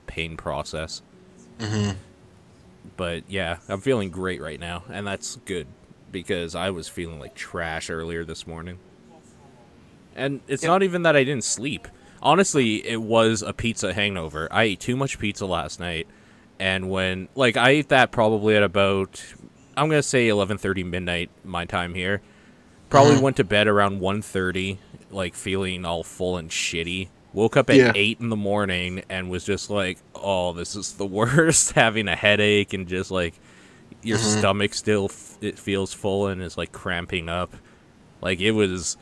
pain process. Hmm. But yeah, I'm feeling great right now, and that's good because I was feeling like trash earlier this morning. And it's Yep. not even that I didn't sleep. Honestly, it was a pizza hangover. I ate too much pizza last night, and when like I ate that probably at about I'm gonna say 11:30 midnight my time here. Probably Hmm. went to bed around 1:30, like feeling all full and shitty. Woke up at Yeah. 8 in the morning and was just like, oh, this is the worst. Having a headache and just like your Hmm. stomach still it feels full and is like cramping up. Like it was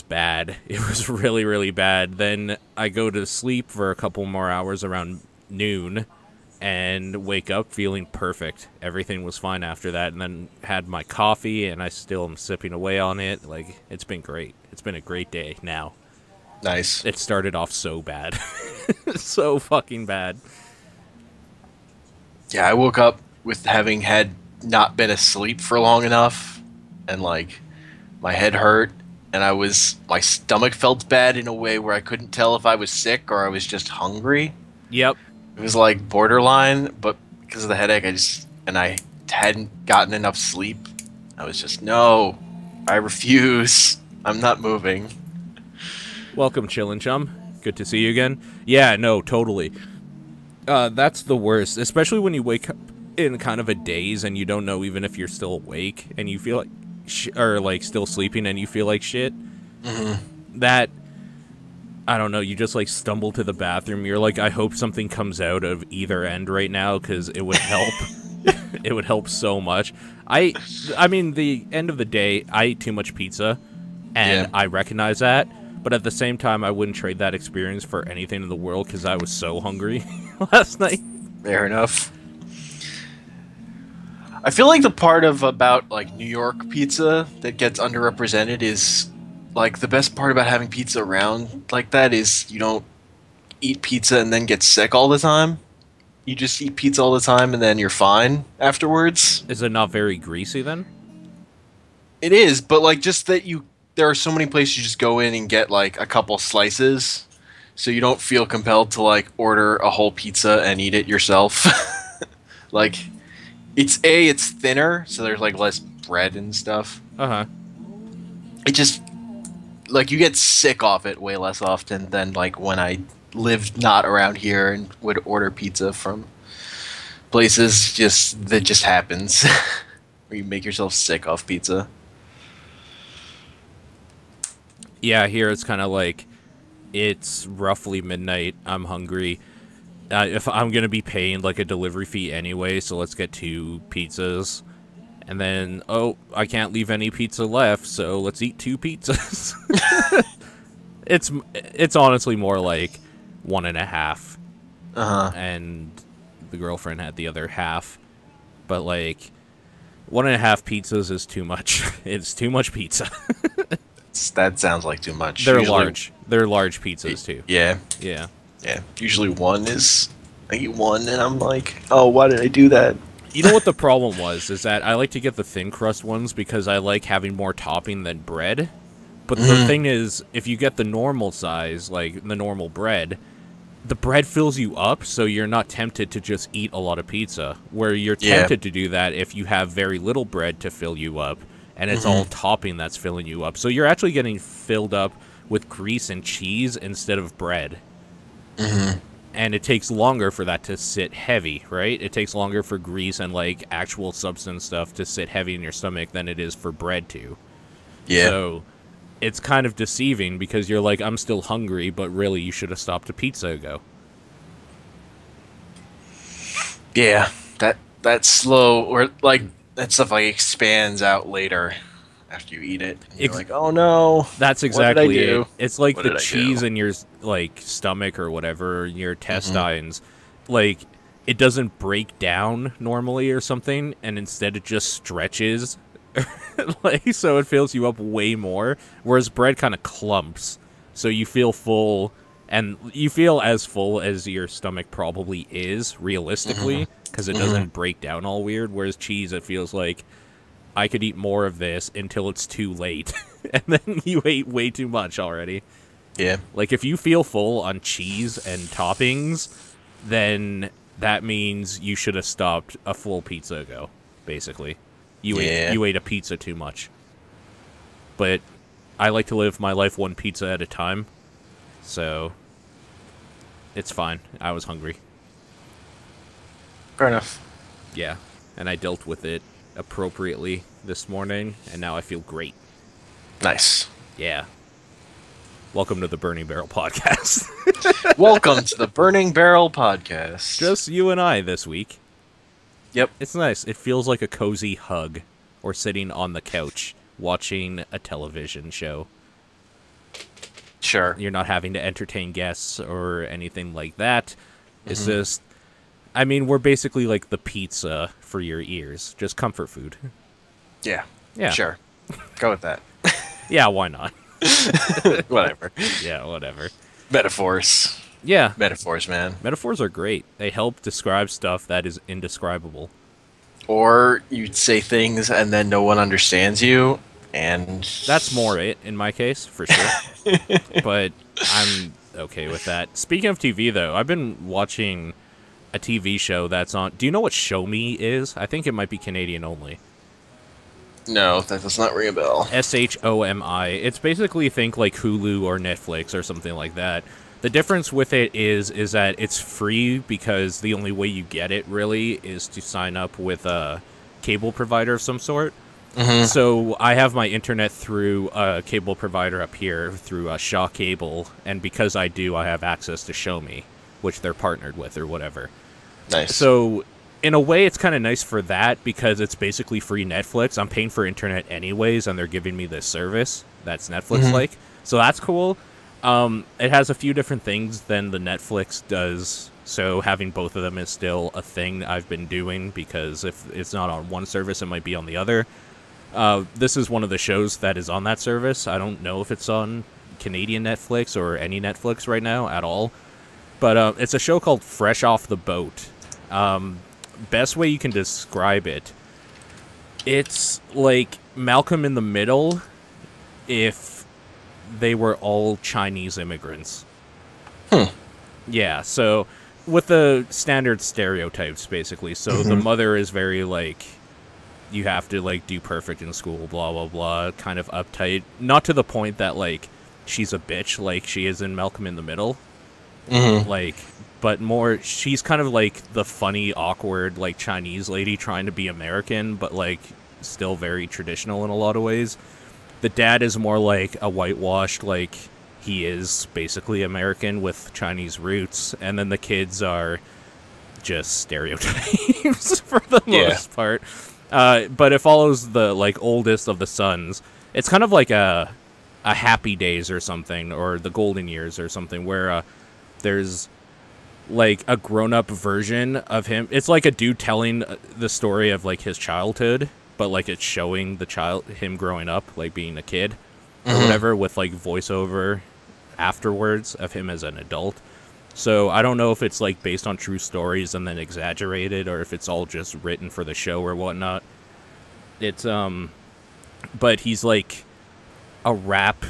bad. It was really really bad. Then I go to sleep for a couple more hours around noon and wake up feeling perfect. Everything was fine after that, and then had my coffee, and I still am sipping away on it. Like, it's been great. It's been a great day now. Nice. It started off so bad. So fucking bad. Yeah, I woke up with having had not been asleep for long enough, and like my head hurt, and my stomach felt bad in a way where I couldn't tell if I was sick or I was just hungry. Yep. It was like borderline, but because of the headache, I hadn't gotten enough sleep. I was just no, I refuse. I'm not moving. Welcome, Chillin' Chum. Good to see you again. Yeah, no, totally. That's the worst, especially when you wake up in kind of a daze and you don't know even if you're still awake and you feel like or like still sleeping and you feel like shit. Hmm. That I don't know, you just like stumble to the bathroom. You're like, I hope something comes out of either end right now because it would help. It would help so much. I mean, the end of the day, I ate too much pizza, Yeah, and I recognize that. But at the same time, I wouldn't trade that experience for anything in the world because I was so hungry last night. fair enough. I feel like the part of about like New York pizza that gets underrepresented is like the best part about having pizza around like that is you don't eat pizza and then get sick all the time. You just eat pizza all the time and then you're fine afterwards. Is it not very greasy then? It is, but like just that you there are so many places you just go in and get like a couple slices so you don't feel compelled to like order a whole pizza and eat it yourself. Like it's thinner, so there's like less bread and stuff. Uh huh. It just like you get sick off it way less often than like when I lived not around here and would order pizza from places just that just happens where you make yourself sick off pizza. Yeah, here it's kind of like it's roughly midnight. I'm hungry. If I'm gonna be paying like a delivery fee anyway, so let's get two pizzas. And then, oh, I can't leave any pizza left, so let's eat two pizzas. it's honestly more like one and a half, Uh huh. and the girlfriend had the other half. But like one and a half pizzas is too much. It's too much pizza. That sounds like too much. They're Usually, large. They're large pizzas too. yeah, Yeah. yeah. Usually one is I eat one and I'm like, oh, why did I do that? You know what the problem was is that I like to get the thin crust ones because I like having more topping than bread. But the Mm, thing is, if you get the normal size, like the normal bread, the bread fills you up, so you're not tempted to just eat a lot of pizza. Where you're yeah. tempted to do that if you have very little bread to fill you up, and it's all Hmm. topping that's filling you up. So you're actually getting filled up with grease and cheese instead of bread. Hmm. And it takes longer for that to sit heavy, right? It takes longer for grease and like actual substance stuff to sit heavy in your stomach than it is for bread to. Yeah. So it's kind of deceiving because you're like, I'm still hungry, but really you should have stopped a pizza ago. Yeah. That slow or like that stuff like expands out later after you eat it. And you're Ex- like, oh no, That's what did I exactly it. do? It's like What the did I do? cheese in your like stomach or whatever, your Hmm. intestines, like it doesn't break down normally or something, and instead it just stretches, like so it fills you up way more. Whereas bread kind of clumps, so you feel full, and you feel as full as your stomach probably is Hmm. realistically, because it Hmm. doesn't break down all weird. Whereas cheese, it feels like I could eat more of this until it's too late, and then you ate way too much already. Yeah. Like, if you feel full on cheese and toppings, then that means you should have stopped a full pizza ago, basically. Yeah. You ate a pizza too much. But I like to live my life one pizza at a time, so it's fine. I was hungry. Fair enough. Yeah, and I dealt with it appropriately this morning, and now I feel great. Nice. Yeah. Welcome to the Burning Barrel Podcast. Welcome to the Burning Barrel Podcast. Just you and I this week. Yep. It's nice. It feels like a cozy hug, or sitting on the couch watching a television show. Sure. You're not having to entertain guests or anything like that. It's just, I mean, we're basically like the pizza for your ears. Just comfort food. Yeah. Yeah. Sure. Go with that. Yeah, why not? Whatever. Yeah, whatever. Metaphors. Yeah. Metaphors, man. Metaphors are great. They help describe stuff that is indescribable. Or you say things and then no one understands you, and That's more it, in my case, for sure. But I'm okay with that. Speaking of TV, though, I've been watching a TV show that's on... Do you know what Show Me is? I think it might be Canadian only. No, that does not ring a bell. SHOMI. It's basically, think like Hulu or Netflix or something like that. The difference with it is that it's free because the only way you get it, really, is to sign up with a cable provider of some sort. So I have my internet through a cable provider up here, through Shaw Cable, and because I do, I have access to Show Me, which they're partnered with or whatever. Nice. So, in a way, it's kind of nice for that, because it's basically free Netflix. I'm paying for internet anyways, and they're giving me this service that's Netflix-like. So that's cool. It has a few different things than the Netflix does, so having both of them is still a thing I've been doing, because if it's not on one service, it might be on the other. This is one of the shows that is on that service. I don't know if it's on Canadian Netflix or any Netflix right now at all, but it's a show called Fresh Off the Boat. Best way you can describe it, it's like Malcolm in the Middle if they were all Chinese immigrants. Yeah, so with the standard stereotypes, basically. So the mother is very, like, you have to, like, do perfect in school, blah, blah, blah, kind of uptight. Not to the point that, like, she's a bitch like she is in Malcolm in the Middle. Like, but more, she's kind of like the funny, awkward, like, Chinese lady trying to be American, but, like, still very traditional in a lot of ways. The dad is more like a whitewashed, like, he is basically American with Chinese roots, and then the kids are just stereotypes for the most part. But it follows the, like, oldest of the sons. It's kind of like a Happy Days or something, or the Golden Years or something, where there's like a grown-up version of him. It's like a dude telling the story of, like, his childhood, but, like, it's showing him growing up, like, being a kid or whatever, with, like, voiceover afterwards of him as an adult. So I don't know if it's, like, based on true stories and then exaggerated, or if it's all just written for the show or whatnot. It's but he's like a rap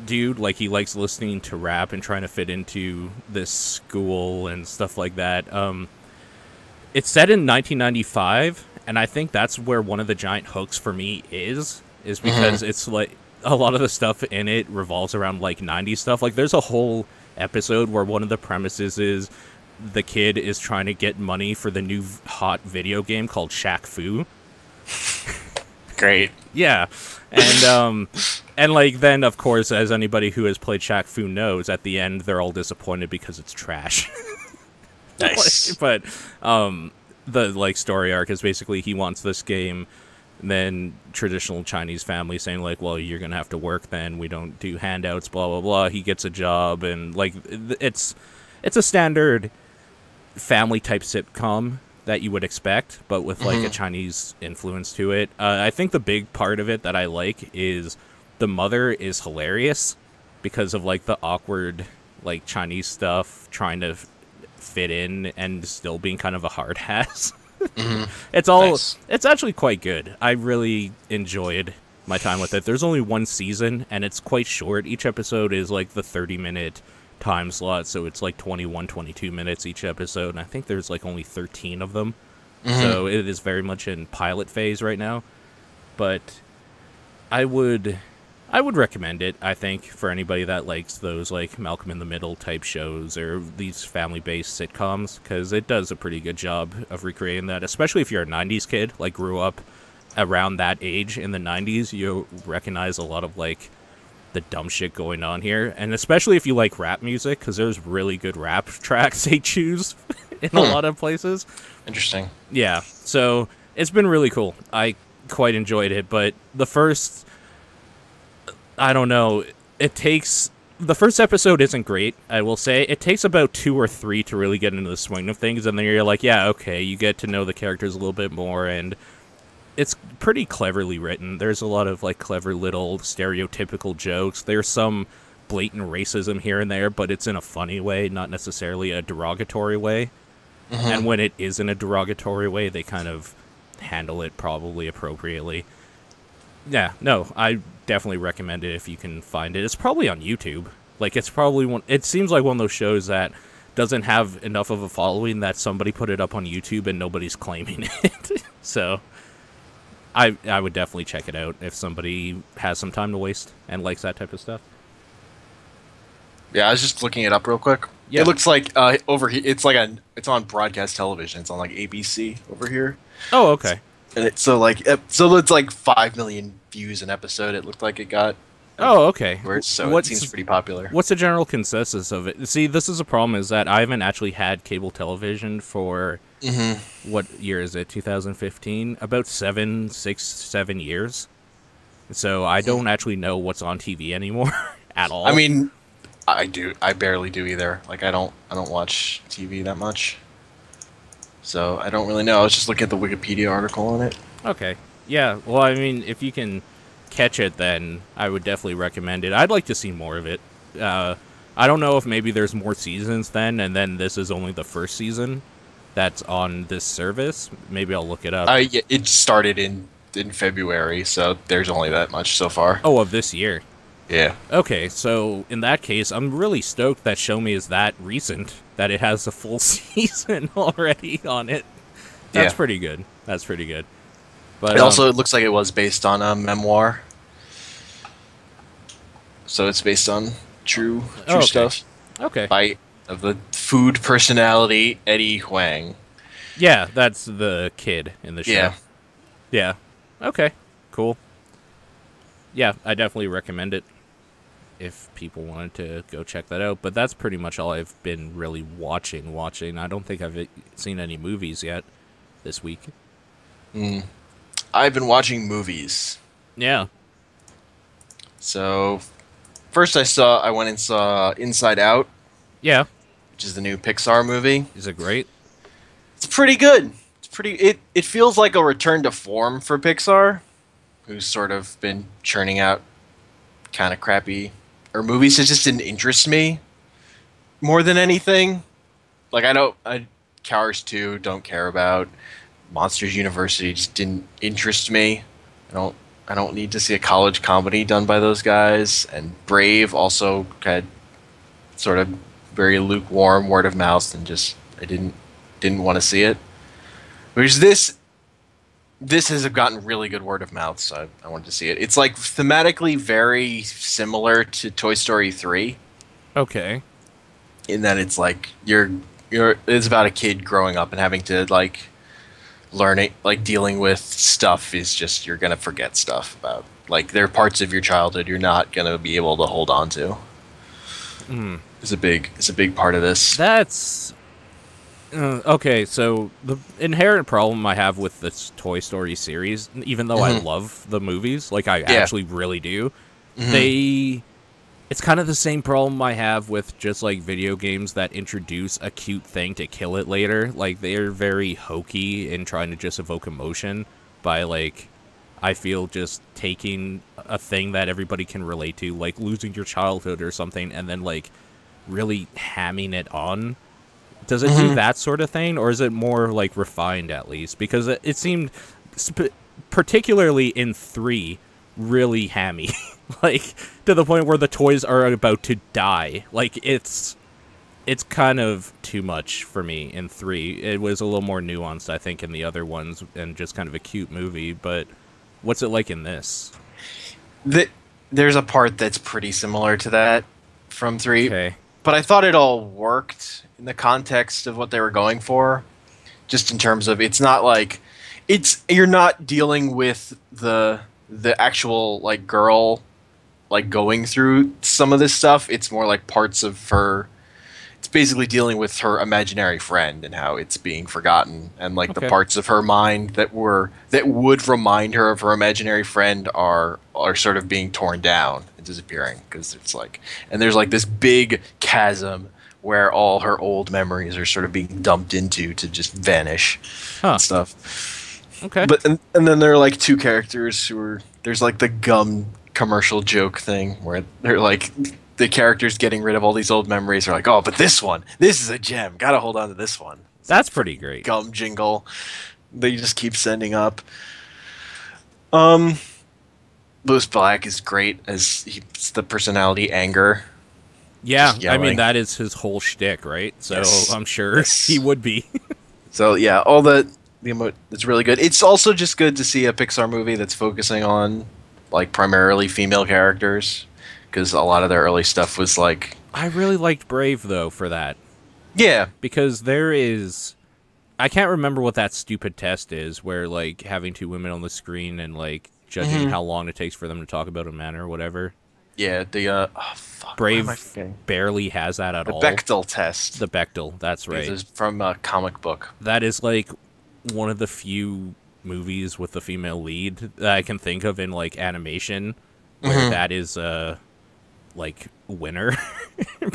dude. Like, he likes listening to rap and trying to fit into this school and stuff like that. It's set in 1995, and I think that's where one of the giant hooks for me is because it's like a lot of the stuff in it revolves around, like, 90s stuff. Like, there's a whole episode where one of the premises is the kid is trying to get money for the new hot video game called Shaq Fu. Great. Yeah. And like, then, of course, as anybody who has played Shaq Fu knows, at the end they're all disappointed because it's trash. Nice. But the, like, story arc is basically he wants this game, and then traditional Chinese family saying, like, well, you're gonna have to work then, we don't do handouts, blah blah blah. He gets a job, and, like, it's a standard family type sitcom that you would expect, but with, like, a Chinese influence to it. I think the big part of it that I like is the mother is hilarious because of, like, the awkward, like, Chinese stuff, trying to fit in and still being kind of a hard ass. It's all, Nice. it's actually quite good. I really enjoyed my time with it. There's only one season, and it's quite short. Each episode is like the 30-minute time slot, so it's like 21, 22 minutes each episode, and I think there's like only 13 of them. So it is very much in pilot phase right now. But I would recommend it, I think, for anybody that likes those like Malcolm in the Middle type shows or these family-based sitcoms, because it does a pretty good job of recreating that, especially if you're a 90s kid, like grew up around that age in the 90s. You recognize a lot of like the dumb shit going on here, and especially if you like rap music, because there's really good rap tracks they choose in a lot of places. Interesting. Yeah, so it's been really cool. I quite enjoyed it, but the first, I don't know, the first episode isn't great, I will say. It takes about 2 or 3 to really get into the swing of things, and then you're like, yeah, okay, you get to know the characters a little bit more, and it's pretty cleverly written. There's a lot of like clever little stereotypical jokes. There's some blatant racism here and there, but it's in a funny way, not necessarily a derogatory way. And when it is in a derogatory way, they kind of handle it probably appropriately. Yeah, no, I definitely recommend it if you can find it. It's probably on YouTube. Like, it's probably it seems like one of those shows that doesn't have enough of a following that somebody put it up on YouTube and nobody's claiming it. So I would definitely check it out if somebody has some time to waste and likes that type of stuff. Yeah, I was just looking it up real quick. Yeah. It looks like over here, it's on broadcast television. It's on like ABC over here. Oh, okay. And it's so it's like 5 million views an episode. It looked like it got. Oh, okay. So it seems pretty popular. What's the general consensus of it? See, this is a problem, is that I haven't actually had cable television for, what year is it, 2015? About 7 years. So I don't actually know what's on TV anymore at all. I mean, I do. I barely do either. Like, I don't watch TV that much. So I don't really know. I was just looking at the Wikipedia article on it. Okay. Yeah, well, I mean, if you can catch it, then I would definitely recommend it. I'd like to see more of it. I don't know if maybe there's more seasons then, and then this is only the first season that's on this service. Maybe I'll look it up. Yeah, it started in February, so there's only that much so far. Oh, of this year. Yeah. Okay, so in that case, I'm really stoked that Show Me is that recent, that it has a full season already on it. That's pretty good. That's pretty good. But it looks like it was based on a memoir. So it's based on true stuff. Okay. By the food personality Eddie Huang. Yeah, that's the kid in the show. Yeah. Yeah. Okay. Cool. Yeah, I definitely recommend it if people wanted to go check that out. But that's pretty much all I've been really watching. I don't think I've seen any movies yet this week. I've been watching movies. Yeah. So, first I went and saw Inside Out. Yeah. Which is the new Pixar movie. Is it great? It's pretty good. It feels like a return to form for Pixar, who's sort of been churning out kind of crappy movies that just didn't interest me more than anything. Like, Cars 2 don't care about. Monsters University just didn't interest me. I don't need to see a college comedy done by those guys. And Brave also had sort of very lukewarm word of mouth, and just I didn't want to see it. Whereas this has gotten really good word of mouth, so I wanted to see it. It's like thematically very similar to Toy Story 3. Okay. In that it's like it's about a kid growing up and having to like learning, like dealing with stuff is just, you're gonna forget stuff about, like, there are parts of your childhood you're not gonna be able to hold on to. It's a big part of this. That's okay. So the inherent problem I have with this Toy Story series, even though I love the movies, like I actually really do, it's kind of the same problem I have with just like video games that introduce a cute thing to kill it later. Like, they're very hokey in trying to just evoke emotion by, like, I feel just taking a thing that everybody can relate to, like losing your childhood or something, and then like really hamming it on. Does it do that sort of thing, or is it more like refined at least? Because it seemed, particularly in 3, really hammy. Like, to the point where the toys are about to die. Like, it's kind of too much for me in 3. It was a little more nuanced, I think, in the other ones, and just kind of a cute movie, but what's it like in this? There's a part that's pretty similar to that from 3, Okay. but I thought it all worked in the context of what they were going for. Just in terms of it's not like you're not dealing with the actual like girl like going through some of this stuff. It's more like parts of her. It's basically dealing with her imaginary friend and how it's being forgotten, and like the Okay. parts of her mind that would remind her of her imaginary friend are sort of being torn down and disappearing, because it's like, and there's like this big chasm where all her old memories are sort of being dumped into to just vanish Huh. and stuff. Okay. But and then there are like two characters who are, there's like the gum commercial joke thing where they're like, the characters getting rid of all these old memories are like, oh, but this is a gem, gotta hold on to this one. That's pretty great. Gum jingle they just keep sending up. Louis Black is great as it's the personality Anger. Yeah, I mean, Yelling. that is his whole shtick, right? So Yes. I'm sure Yes. he would be. So yeah, all it's really good. It's also just good to see a Pixar movie that's focusing on like primarily female characters, because a lot of their early stuff was like, I really liked Brave, though, for that. yeah, Because there is... I can't remember what that stupid test is, where, like, having 2 women on the screen and, like, judging how long it takes for them to talk about a man or whatever. yeah, the oh fuck, what am I Brave forgetting? barely has that at The all. Bechdel test. The Bechdel, that's This right. is from a comic book. That is, like, one of the few movies with the female lead that I can think of in, like, animation, where that is, like, winner,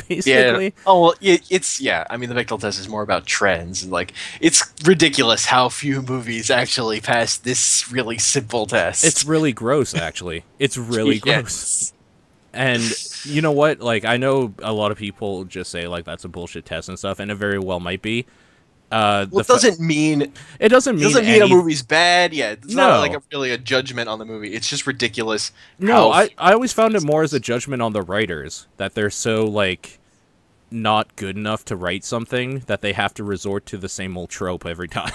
basically. Yeah. Oh well, it's yeah. I mean, the Bechdel test is more about trends, and like, it's ridiculous how few movies actually pass this really simple test. It's really gross, actually. It's really gross. Yes. And you know what? Like, I know a lot of people just say, like, that's a bullshit test and stuff, and it very well might be. Well, it doesn't mean it doesn't mean a movie's bad. Yeah, it's No. not like really a judgment on the movie. It's just ridiculous. No, how I always found it more as a judgment on the writers, that they're so, like, not good enough to write something that they have to resort to the same old trope every time,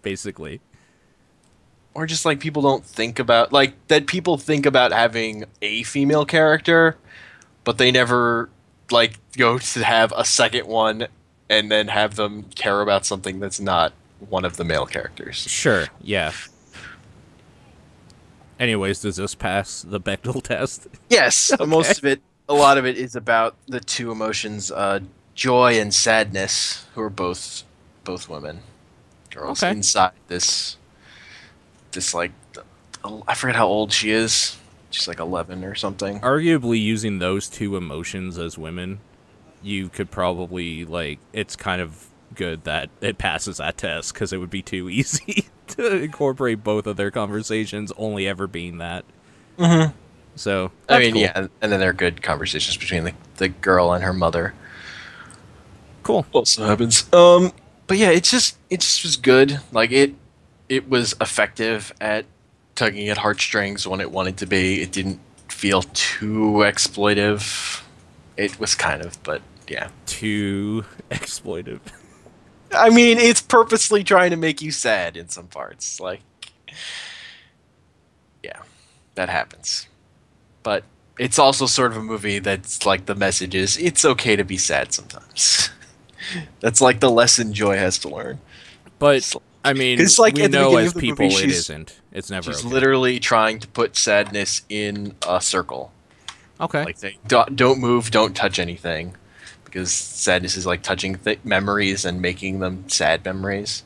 basically. or just like people don't think about like that. People think about having a female character, but they never like go to have a second one and then have them care about something that's not one of the male characters. Sure, yeah. Anyways, does this pass the Bechdel test? Yes, most of it, a lot of it is about the two emotions, joy and sadness, who are both women, girls Okay. inside this like, I forget how old she is. She's like 11 or something. Arguably, using those 2 emotions as women, you could probably, like, it's kind of good that it passes that test, because it would be too easy to incorporate both of their conversations only ever being that. Mm-hmm. So, I that's mean, cool. yeah, and then there are good conversations between the girl and her mother. Cool. Also happens. But yeah, it just was good. Like it was effective at tugging at heartstrings when it wanted to be. It didn't feel too exploitive. It was kind of, but yeah. Too exploitive. I mean, it's purposely trying to make you sad in some parts. Like, yeah, that happens. But it's also sort of a movie that's like, the message is it's okay to be sad sometimes. That's like the lesson Joy has to learn. But, I mean, It's like we at the know beginning as of the people movie, it she's- isn't. It's never She's okay. literally trying to put sadness in a circle. Okay. Like, saying, don't move, don't touch anything. Because sadness is like touching memories and making them sad memories.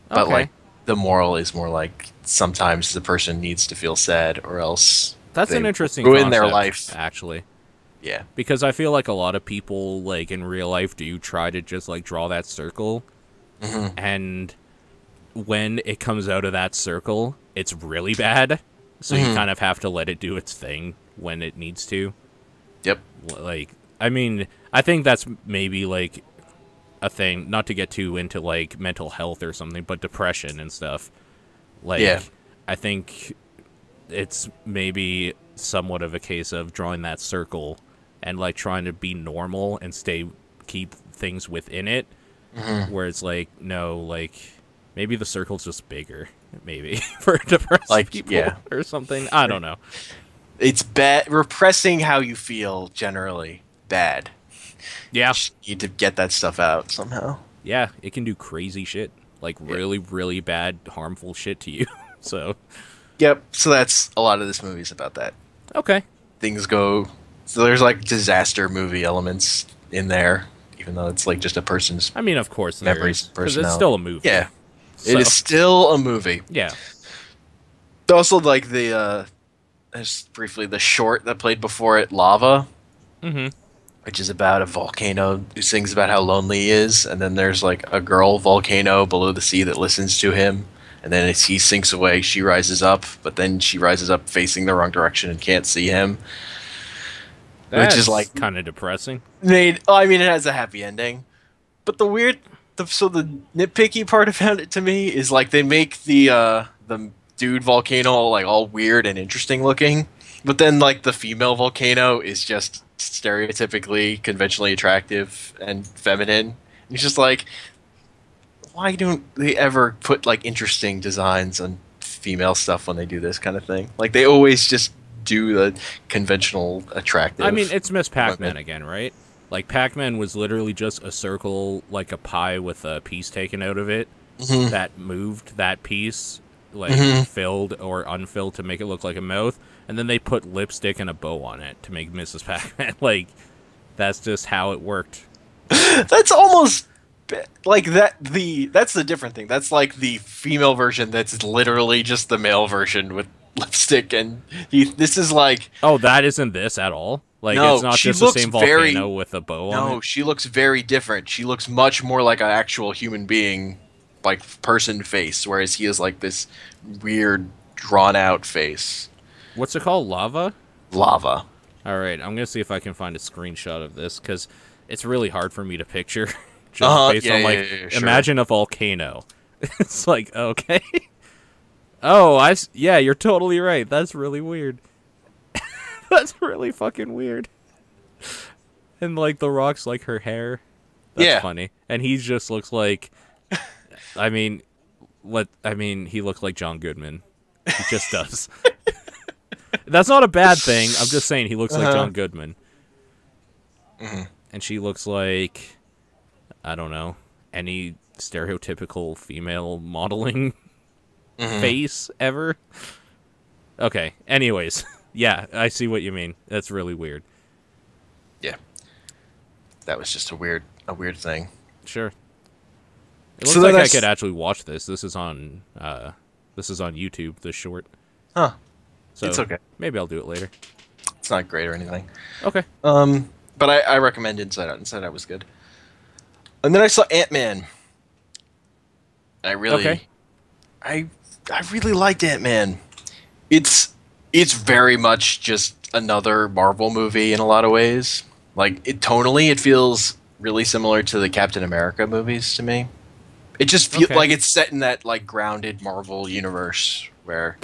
But Okay. like, the moral is more like, sometimes the person needs to feel sad, or else That's they an interesting ruin their concept, life. actually. Yeah. Because I feel like a lot of people, like, in real life do try to just, like, draw that circle. Mm-hmm. And when it comes out of that circle, it's really bad. So you kind of have to let it do its thing when it needs to. Yep. Like, I mean, I think that's maybe, like, a thing, not to get too into, like, mental health or something, but depression and stuff. Like, Yeah. I think it's maybe somewhat of a case of drawing that circle and like trying to be normal and keep things within it, where it's like, no, like maybe the circle's just bigger, maybe for depressed Like, people yeah. or something. I don't know. It's bad. Repressing how you feel generally bad. Yeah, You just need to get that stuff out somehow. yeah, it can do crazy shit, like really, really bad, harmful shit to you. So, Yep. So that's a lot of this movie is about that. okay. Things go. So there's like disaster movie elements in there, even though it's like just a person's I mean, of course there memories, is, because it's personality. still a movie. Yeah, So, it is still a movie. yeah. Also, like just briefly, the short that played before it, Lava, Mm-hmm. which is about a volcano who sings about how lonely he is, and then there's like a girl volcano below the sea that listens to him, and then as he sinks away, she rises up, but then she rises up facing the wrong direction and can't see him, That's which is like kind of depressing. made. Oh, I mean, it has a happy ending, but the nitpicky part about it to me is like they make the dude volcano like all weird and interesting looking, but then like the female volcano is just stereotypically conventionally attractive and feminine. And it's just like, why don't they ever put like interesting designs on female stuff when they do this kind of thing? Like they always just do the conventional attractive. I mean, it's Miss Pac-Man women. again, right? Like, Pac-Man was literally just a circle, like a pie with a piece taken out of it that moved that piece, like, filled or unfilled to make it look like a mouth, and then they put lipstick and a bow on it to make Mrs. Pac-Man. Like, that's just how it worked. That's almost like that. That's the different thing. That's like the female version. That's literally just the male version with lipstick, and this is like Oh, that isn't this at all? Like, no. it's not She just the looks same very volcano with a bow on no. it? She looks very different. She looks much more like an actual human being, like person face, whereas he is like this weird drawn out face. What's it called? Lava? Lava. Alright, I'm gonna see if I can find a screenshot of this, because it's really hard for me to picture. Just based on, like, sure. imagine a volcano. It's like, okay. Oh, yeah, you're totally right. That's really weird. That's really fucking weird. And, like, the rock's like her hair. That's Yeah. funny. And he just looks like, I mean, he looks like John Goodman. He just does. That's not a bad thing. I'm just saying he looks like John Goodman. And she looks like, I don't know, any stereotypical female modeling face ever. Okay, anyways. Yeah, I see what you mean. That's really weird. Yeah. That was just a weird thing. Sure. It looks So like I that's- could actually watch this. This is on YouTube, this short. Huh. So It's okay. maybe I'll do it later. It's not great or anything. Okay. But I recommend Inside Out. Inside Out was good. And then I saw Ant-Man. Okay. I really liked Ant-Man. It's very much just another Marvel movie in a lot of ways. Like tonally, it feels really similar to the Captain America movies to me. It just feels Okay. like it's set in that like grounded Marvel universe where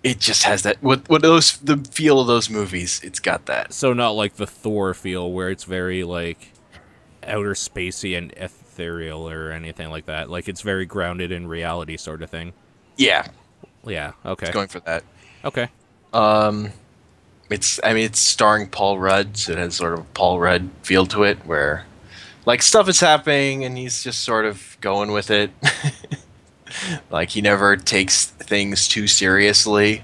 it just has that the feel of those movies. It's got that. So not like the Thor feel where it's very like outer spacey and ethereal or anything like that. Like it's very grounded in reality sort of thing. Yeah, Yeah, okay. it's going for that. Okay. It's starring Paul Rudd, so it has sort of a Paul Rudd feel to it, where like stuff is happening and he's just sort of going with it. Like he never takes things too seriously.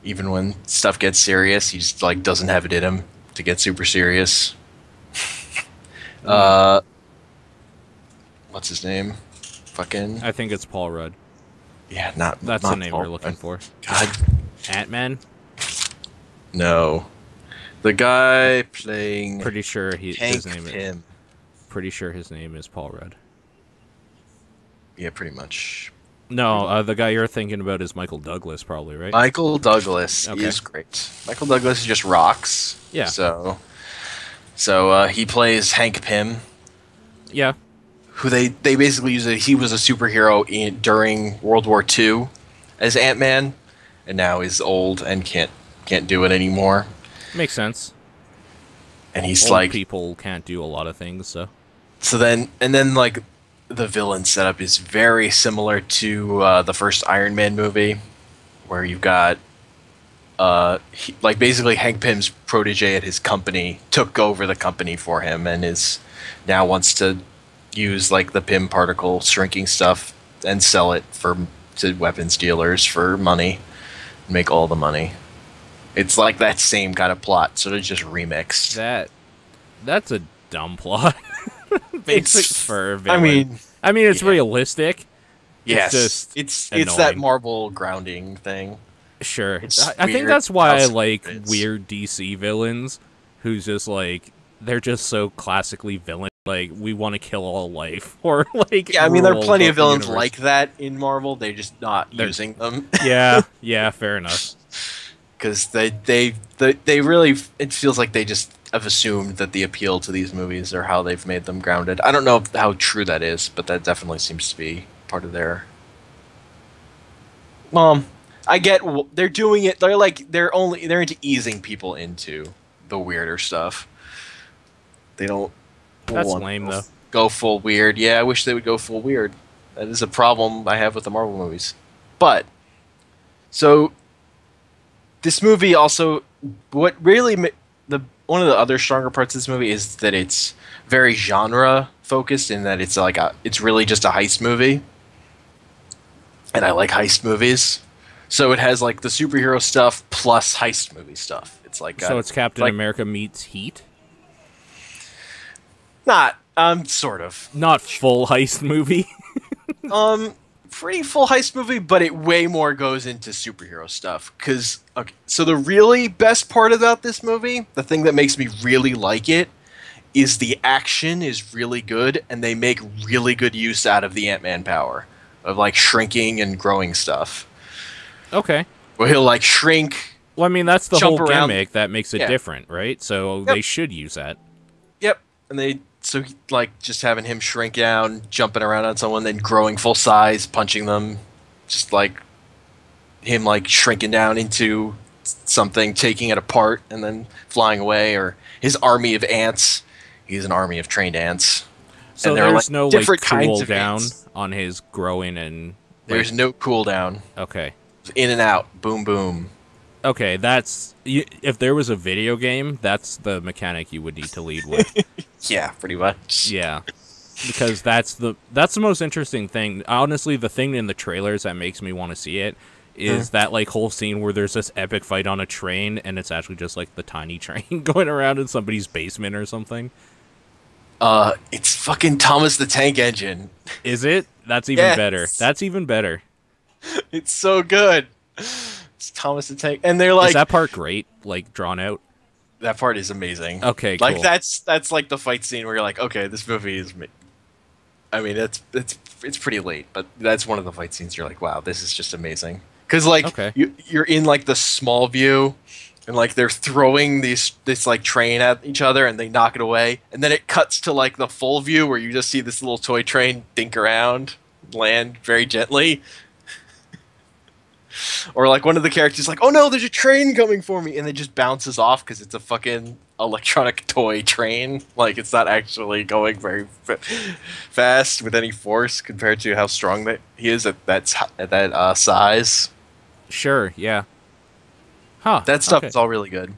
Even when stuff gets serious, he just like doesn't have it in him to get super serious. What's his name? Fucking I think it's Paul Rudd. yeah, That's not the name Paul we're looking Rudd. for. God, Ant-Man? no. The guy playing Pretty sure Hank his name is Pym. pretty sure his name is Paul Rudd. Yeah, pretty much. No, the guy you're thinking about is Michael Douglas, probably, right? Michael Douglas Okay. is great. Michael Douglas just rocks. Yeah. So he plays Hank Pym, Yeah. who they basically use. He was a superhero during World War II as Ant-Man. and now is old and can't do it anymore. Makes sense. And he's Old like, people can't do a lot of things, so. so then like the villain setup is very similar to the first Iron Man movie, where you've got like basically Hank Pym's protege at his company took over the company for him and is now wants to use like the Pym particle shrinking stuff and sell it to weapons dealers for money, make all the money. It's like that same kind of plot, sort of just remixed. That's a dumb plot. Basic for a villain. I mean, it's realistic. yes, It's just it's that annoying. Marvel grounding thing. Sure. It's I think weird that's why how I simple like it is. weird DC villains who's just like they're just so classically villain. Like we want to kill all life or like Yeah, I mean, there are rule plenty the of villains universe. like that in Marvel. They're just not using them. Yeah, fair enough. Because they really, it feels like they just have assumed that the appeal to these movies are how they've made them grounded. I don't know how true that is, but that definitely seems to be part of their. I get they're doing it. They're like they're into easing people into the weirder stuff. They don't. That's want lame to though. Go full weird. Yeah, I wish they would go full weird. That is a problem I have with the Marvel movies. But so this movie also, what really the one of the other stronger parts of this movie is that it's very genre focused in that it's like it's really just a heist movie, and I like heist movies. So it has like the superhero stuff plus heist movie stuff. It's like So it's Captain like, America meets Heat. not sort of Not full heist movie. pretty full heist movie, but it way more goes into superhero stuff. Because okay, so the really best part about this movie, the thing that makes me really like it, is the action is really good, and they make really good use out of the Ant-Man power of like shrinking and growing stuff. Okay. Where he'll like shrink. Well, I mean that's the Jump whole around. gimmick that makes it Yeah. different, right? So Yep. they should use that. Yep, and like just having him shrink down, jumping around on someone, then growing full size, punching them, just like him like shrinking down into something, taking it apart, and then flying away, or his army of ants. He's an army of trained ants. So And they're, there's like, no different like kinds cool of down ants. on his growing and There's no cooldown. okay. In and out, boom, boom. Okay, if there was a video game, that's the mechanic you would need to lead with. Yeah, pretty much. Yeah. Because that's the most interesting thing. Honestly, the thing in the trailers that makes me want to see it is that like whole scene where there's this epic fight on a train and it's actually just like the tiny train going around in somebody's basement or something. It's fucking Thomas the Tank Engine. Is it? That's even Yes. better. That's even better. It's so good. It's Thomas the Tank, and they're like Is that part great? Like drawn out? that part is amazing. Okay, like cool. that's like the fight scene where you're like, okay, this movie is. I mean, it's pretty late, but that's one of the fight scenes. You're like, wow, this is just amazing. Because like Okay. you're in like the small view, and like they're throwing this like train at each other, and they knock it away, and then it cuts to like the full view where you just see this little toy train dink around, land very gently. Or like one of the characters like, oh no, there's a train coming for me, and it just bounces off because it's a fucking electronic toy train. Like it's not actually going very fast with any force compared to how strong that he is at that size. Sure, yeah. Huh. That stuff okay. is all really good.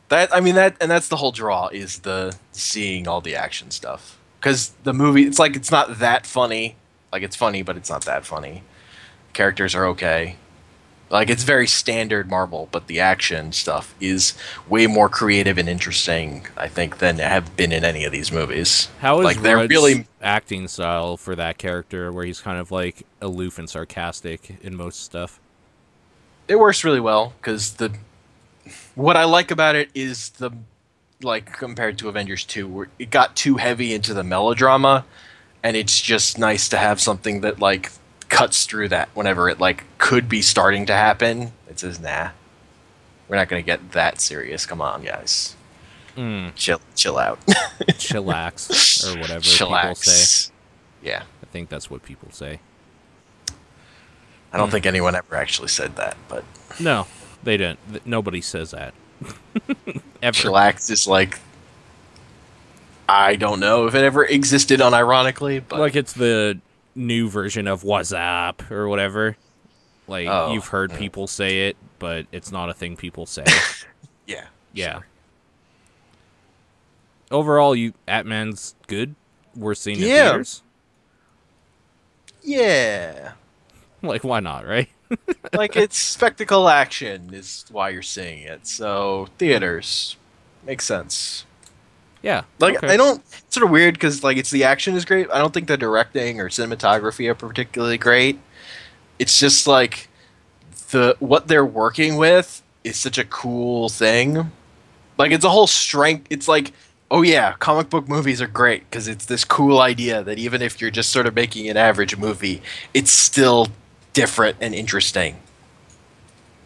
That's the whole draw is the seeing all the action stuff. Because the movie, it's not that funny. Like it's funny, but it's not that funny. Characters are okay. Like it's very standard Marvel, but the action stuff is way more creative and interesting, I think, than have been in any of these movies. How is like they're Rudd's really acting style for that character where he's kind of like aloof and sarcastic in most stuff? it works really well because what I like about it is the like compared to Avengers 2 where it got too heavy into the melodrama, and it's just nice to have something that like cuts through that whenever it like could be starting to happen. It says, nah, we're not going to get that serious. Come on, guys. Chill out. Chillax or whatever people say. Chillax. Yeah. I think that's what people say. I don't think anyone ever actually said that, but No, they didn't. Nobody says that. Ever. chillax is like, I don't know if it ever existed unironically, but Like it's the new version of "What's up" or whatever. Like oh, you've heard people say it, but it's not a thing people say. yeah, Yeah. sure. Overall, Atman's good. We're seeing in Yeah, theaters. yeah. Like why not, right? Like it's spectacle action is why you're seeing it. So theaters makes sense. Yeah. Like Okay. I don't. It's sort of weird because like it's the action is great. I don't think the directing or cinematography are particularly great. It's just like the what they're working with is such a cool thing. Like it's a whole strength. It's like, oh yeah, comic book movies are great because it's this cool idea that even if you're just sort of making an average movie, it's still different and interesting.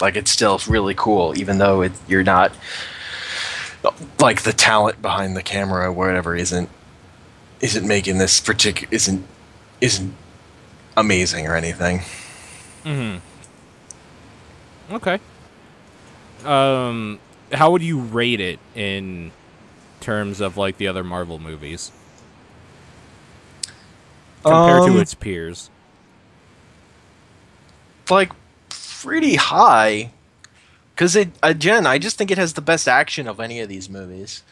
Like it's still really cool, even though you're not like the talent behind the camera or whatever isn't making this particular isn't amazing or anything. Mm-hmm. Okay. How would you rate it in terms of like the other Marvel movies compared to its peers? Like pretty high because it again I just think it has the best action of any of these movies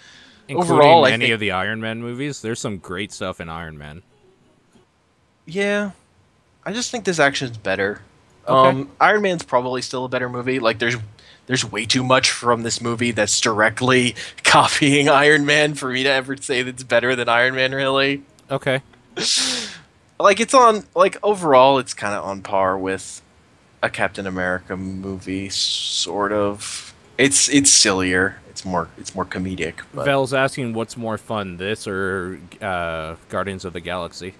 overall. Including I any think of the Iron Man movies? There's some great stuff in Iron Man. yeah, I just think this action's better. Okay. Iron Man's probably still a better movie. Like there's way too much from this movie that's directly copying Iron Man for me to ever say that's better than Iron Man really. Okay. Like it's on like overall it's kind of on par with a Captain America movie sort of. It's sillier. It's more comedic, but Vel's asking what's more fun, this or Guardians of the Galaxy?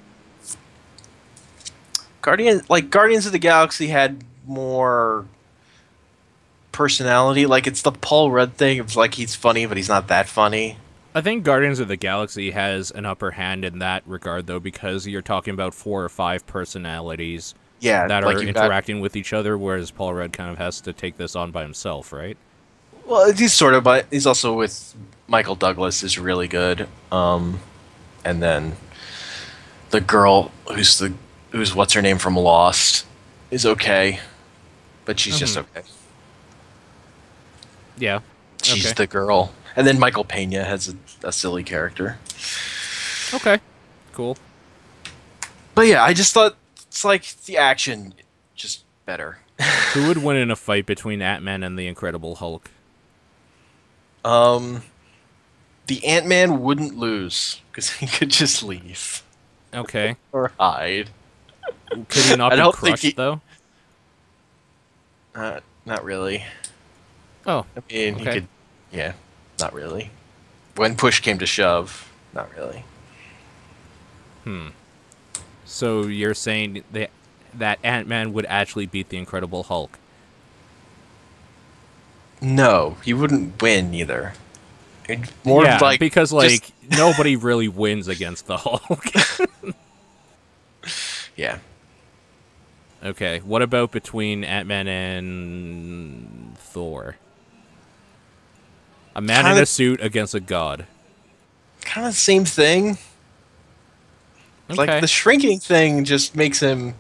Guardians of the Galaxy had more personality. Like it's the Paul Rudd thing. It's like he's funny, but he's not that funny. I think Guardians of the Galaxy has an upper hand in that regard, though, because you're talking about 4 or 5 personalities Yeah, that like are you've got. interacting with each other, whereas Paul Rudd kind of has to take this on by himself, right? Well, he's sort of, but he's also with Michael Douglas is really good. And then the girl who's what's her name from Lost is okay, but she's just okay. Yeah. She's Okay. the girl. And then Michael Pena has a silly character. Okay. Cool. But yeah, I just thought it's like the action just better. Who would win in a fight between Ant-Man and the Incredible Hulk? The Ant-Man wouldn't lose because he could just leave Okay. or hide. Could he not I be don't think crushed, though? Not really. Oh. I mean, he Okay. could. Yeah, not really. When push came to shove, not really. So you're saying that Ant-Man would actually beat the Incredible Hulk? No, he wouldn't win either. It'd more Yeah, like because, like, just- nobody really wins against the Hulk. yeah. Okay, what about between Ant-Man and Thor? A man in Kinda- a suit against a god. Kind of the same thing. Okay. Like the shrinking thing just makes him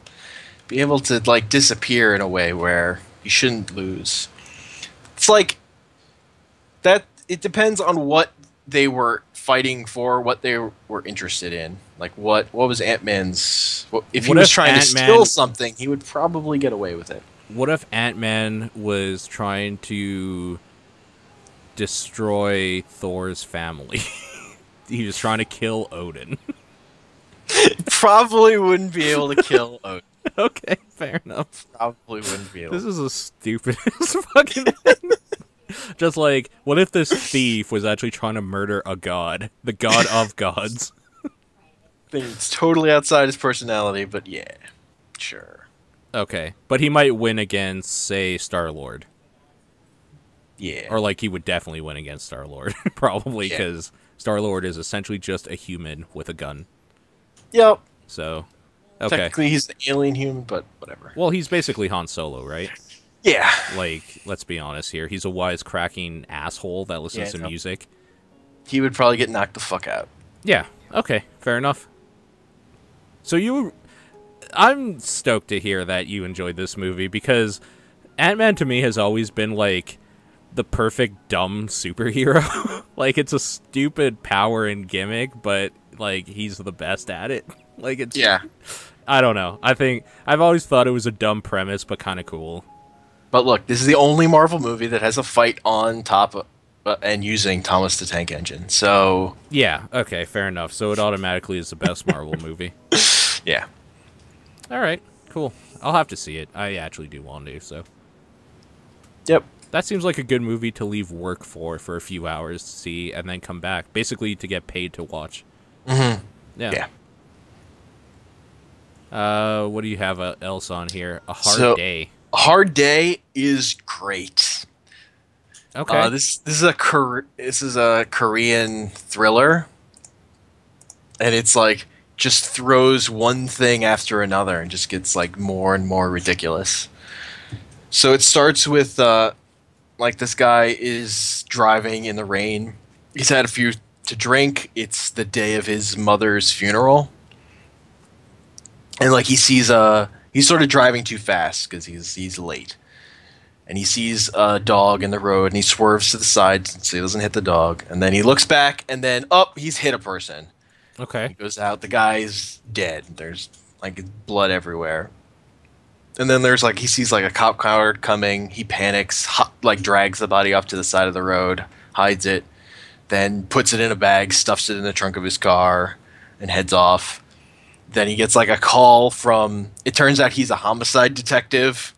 be able to like disappear in a way where he shouldn't lose. It's like that. It depends on what they were fighting for, what they were interested in. Like what was Ant-Man's? If he What was if trying to Ant-Man- steal something, he would probably get away with it. What if Ant-Man was trying to destroy Thor's family? He was trying to kill Odin. Probably wouldn't be able to kill Odin. Okay, fair enough. Probably wouldn't be able. This is a stupidest fucking thing. Just like, what if this thief was actually trying to murder a god? The god of gods. It's totally outside his personality, but yeah, sure. Okay, but he might win against, say, Star-Lord. Yeah. Or, like, he would definitely win against Star-Lord. Probably, Yeah. because Star-Lord is essentially just a human with a gun. Yep. So, Okay. Technically, he's an alien human, but whatever. Well, he's basically Han Solo, right? Yeah. Like, let's be honest here. He's a wisecracking asshole that listens Yeah. to No. music. He would probably get knocked the fuck out. Yeah. Okay. Fair enough. So I'm stoked to hear that you enjoyed this movie because Ant-Man to me has always been like the perfect dumb superhero. Like it's a stupid power and gimmick, but like he's the best at it. Like it's Yeah. I don't know. I think I've always thought it was a dumb premise, but kind of cool. But look, this is the only Marvel movie that has a fight on top of, and using Thomas the Tank Engine. So Yeah. Okay. Fair enough. So it automatically is the best Marvel movie. yeah. All right. Cool. I'll have to see it. I actually do want to. So Yep. that seems like a good movie to leave work for a few hours to see and then come back, basically to get paid to watch. Mm-hmm. Yeah. What do you have else on here? A Hard Day. A Hard Day is great. Okay. This is a Korean thriller, and it's like just throws one thing after another and just gets like more and more ridiculous. So it starts with like this guy is driving in the rain. He's had a few to drink. It's the day of his mother's funeral, and like he sees he's sort of driving too fast because he's late. And he sees a dog in the road, and he swerves to the side so he doesn't hit the dog. And then he looks back, and then, he's hit a person. Okay. He goes out, the guy's dead. There's, like, blood everywhere. And then there's, like, he sees, like, a cop car coming. He panics, like, drags the body off to the side of the road, hides it, then puts it in a bag, stuffs it in the trunk of his car, and heads off. Then he gets, like, a call from... It turns out he's a homicide detective.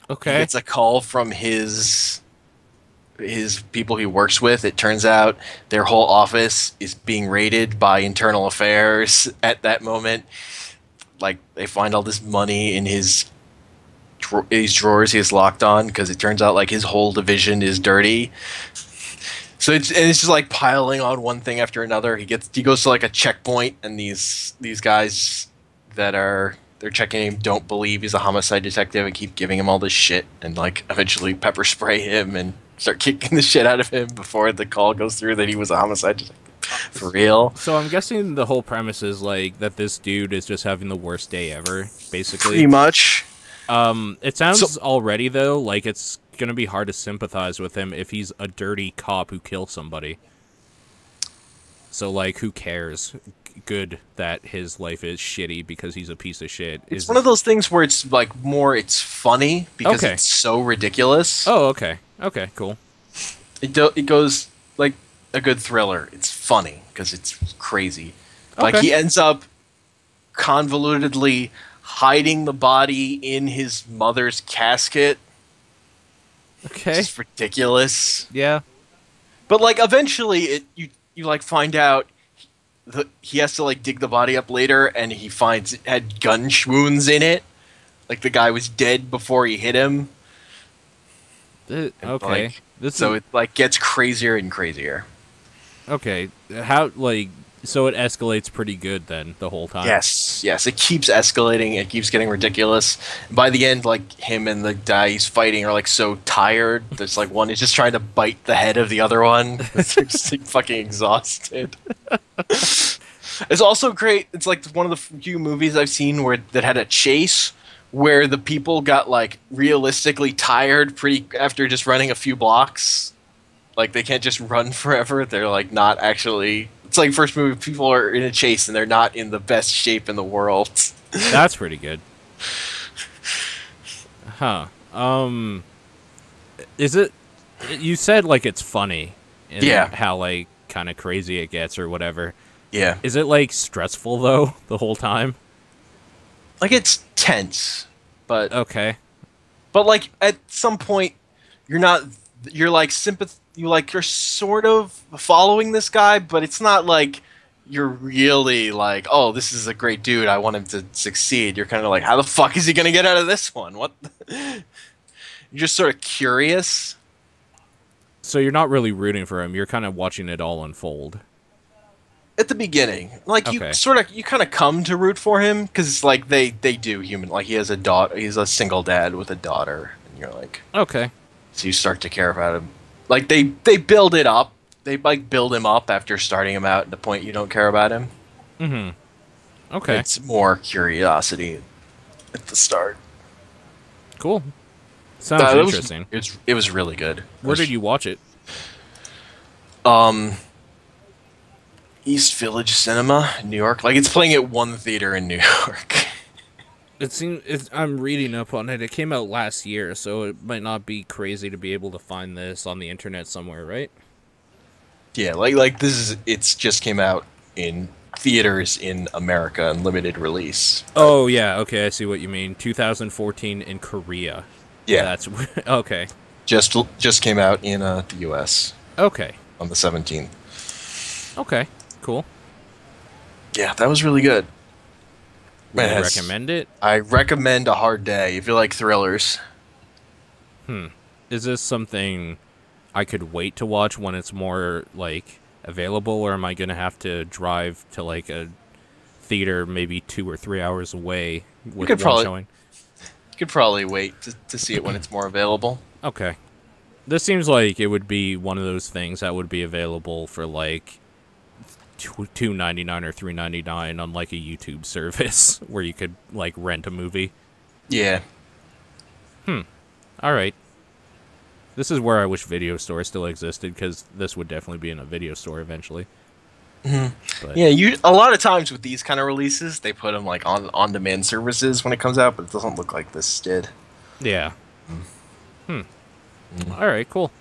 Okay. He gets a call from his people he works with. It turns out their whole office is being raided by internal affairs at that moment. Like they find all this money in his drawers he has locked on because it turns out like his whole division is dirty. So it's just like piling on one thing after another. He goes to like a checkpoint and these guys that they're checking him don't believe he's a homicide detective and keep giving him all this shit and like eventually pepper spray him and start kicking the shit out of him before the call goes through that he was a homicide detective. For real. So I'm guessing the whole premise is like that this dude is just having the worst day ever, basically. Pretty much. It sounds already though like it's gonna be hard to sympathize with him if he's a dirty cop who kills somebody. So like, who cares? Good that his life is shitty because he's a piece of shit. It's one of those things where it's like it's funny because Okay. it's so ridiculous. Oh, okay. Okay, cool. It goes like a good thriller. It's funny because it's crazy. Like Okay. he ends up convolutedly hiding the body in his mother's casket. Okay. It's ridiculous. Yeah. But like eventually you like find out he has to like dig the body up later and he finds it had gun wounds in it. Like the guy was dead before he hit him. Okay. Like, This so is it like gets crazier and crazier. okay. How like so it escalates pretty good then the whole time. Yes, it keeps escalating. It keeps getting ridiculous. By the end, like him and the guy he's fighting are like so tired. There's like one is just trying to bite the head of the other one. They're just like, fucking exhausted. It's also great. It's like one of the few movies I've seen that had a chase where the people got like realistically tired pretty after just running a few blocks. Like they can't just run forever. They're like not actually. It's like first movie people are in a chase and they're not in the best shape in the world. That's pretty good. Huh. Is it you said like it's funny and Yeah. how like kind of crazy it gets or whatever. Yeah. Is it like stressful though the whole time? Like it's tense, but Okay. like at some point you're like you're sort of following this guy, but it's not like you're really like, oh, this is a great dude, I want him to succeed. You're kind of like, how the fuck is he going to get out of this one? What? You're just sort of curious. So you're not really rooting for him. You're kind of watching it all unfold. at the beginning, like Okay. you kind of come to root for him because like they do human, like he has a daughter, he's a single dad with a daughter, and you're like, Okay. so you start to care about him. Like they build it up, they like build him up after starting him out at the point you don't care about him. Mm-hmm. Okay. It's more curiosity at the start. Cool. Sounds interesting. It was really good. Where did you watch it? Um, East Village Cinema, in New York. Like it's playing at one theater in New York. It seems I'm reading up on it. It came out last year, so it might not be crazy to be able to find this on the internet somewhere, right? Yeah, like this is it's just came out in theaters in America and limited release. Oh yeah, okay, I see what you mean. 2014 in Korea. Yeah, That's okay. just came out in the U.S. Okay. on the 17th. Okay. Cool. Yeah, that was really good. Would It you has- recommend it? I recommend A Hard Day if you like thrillers. Is this something I could wait to watch when it's more like available, or am I gonna have to drive to like a theater maybe 2 or 3 hours away with could one probably- showing? You could probably wait to see it when it's more available. Okay. This seems like it would be one of those things that would be available for like $2.99 or $3.99 on like a YouTube service where you could like rent a movie. Yeah. All right. This is where I wish video stores still existed, because this would definitely be in a video store eventually. But, Yeah, a lot of times with these kind of releases, they put them like on demand services when it comes out, but it doesn't look like this did. yeah. All right, cool.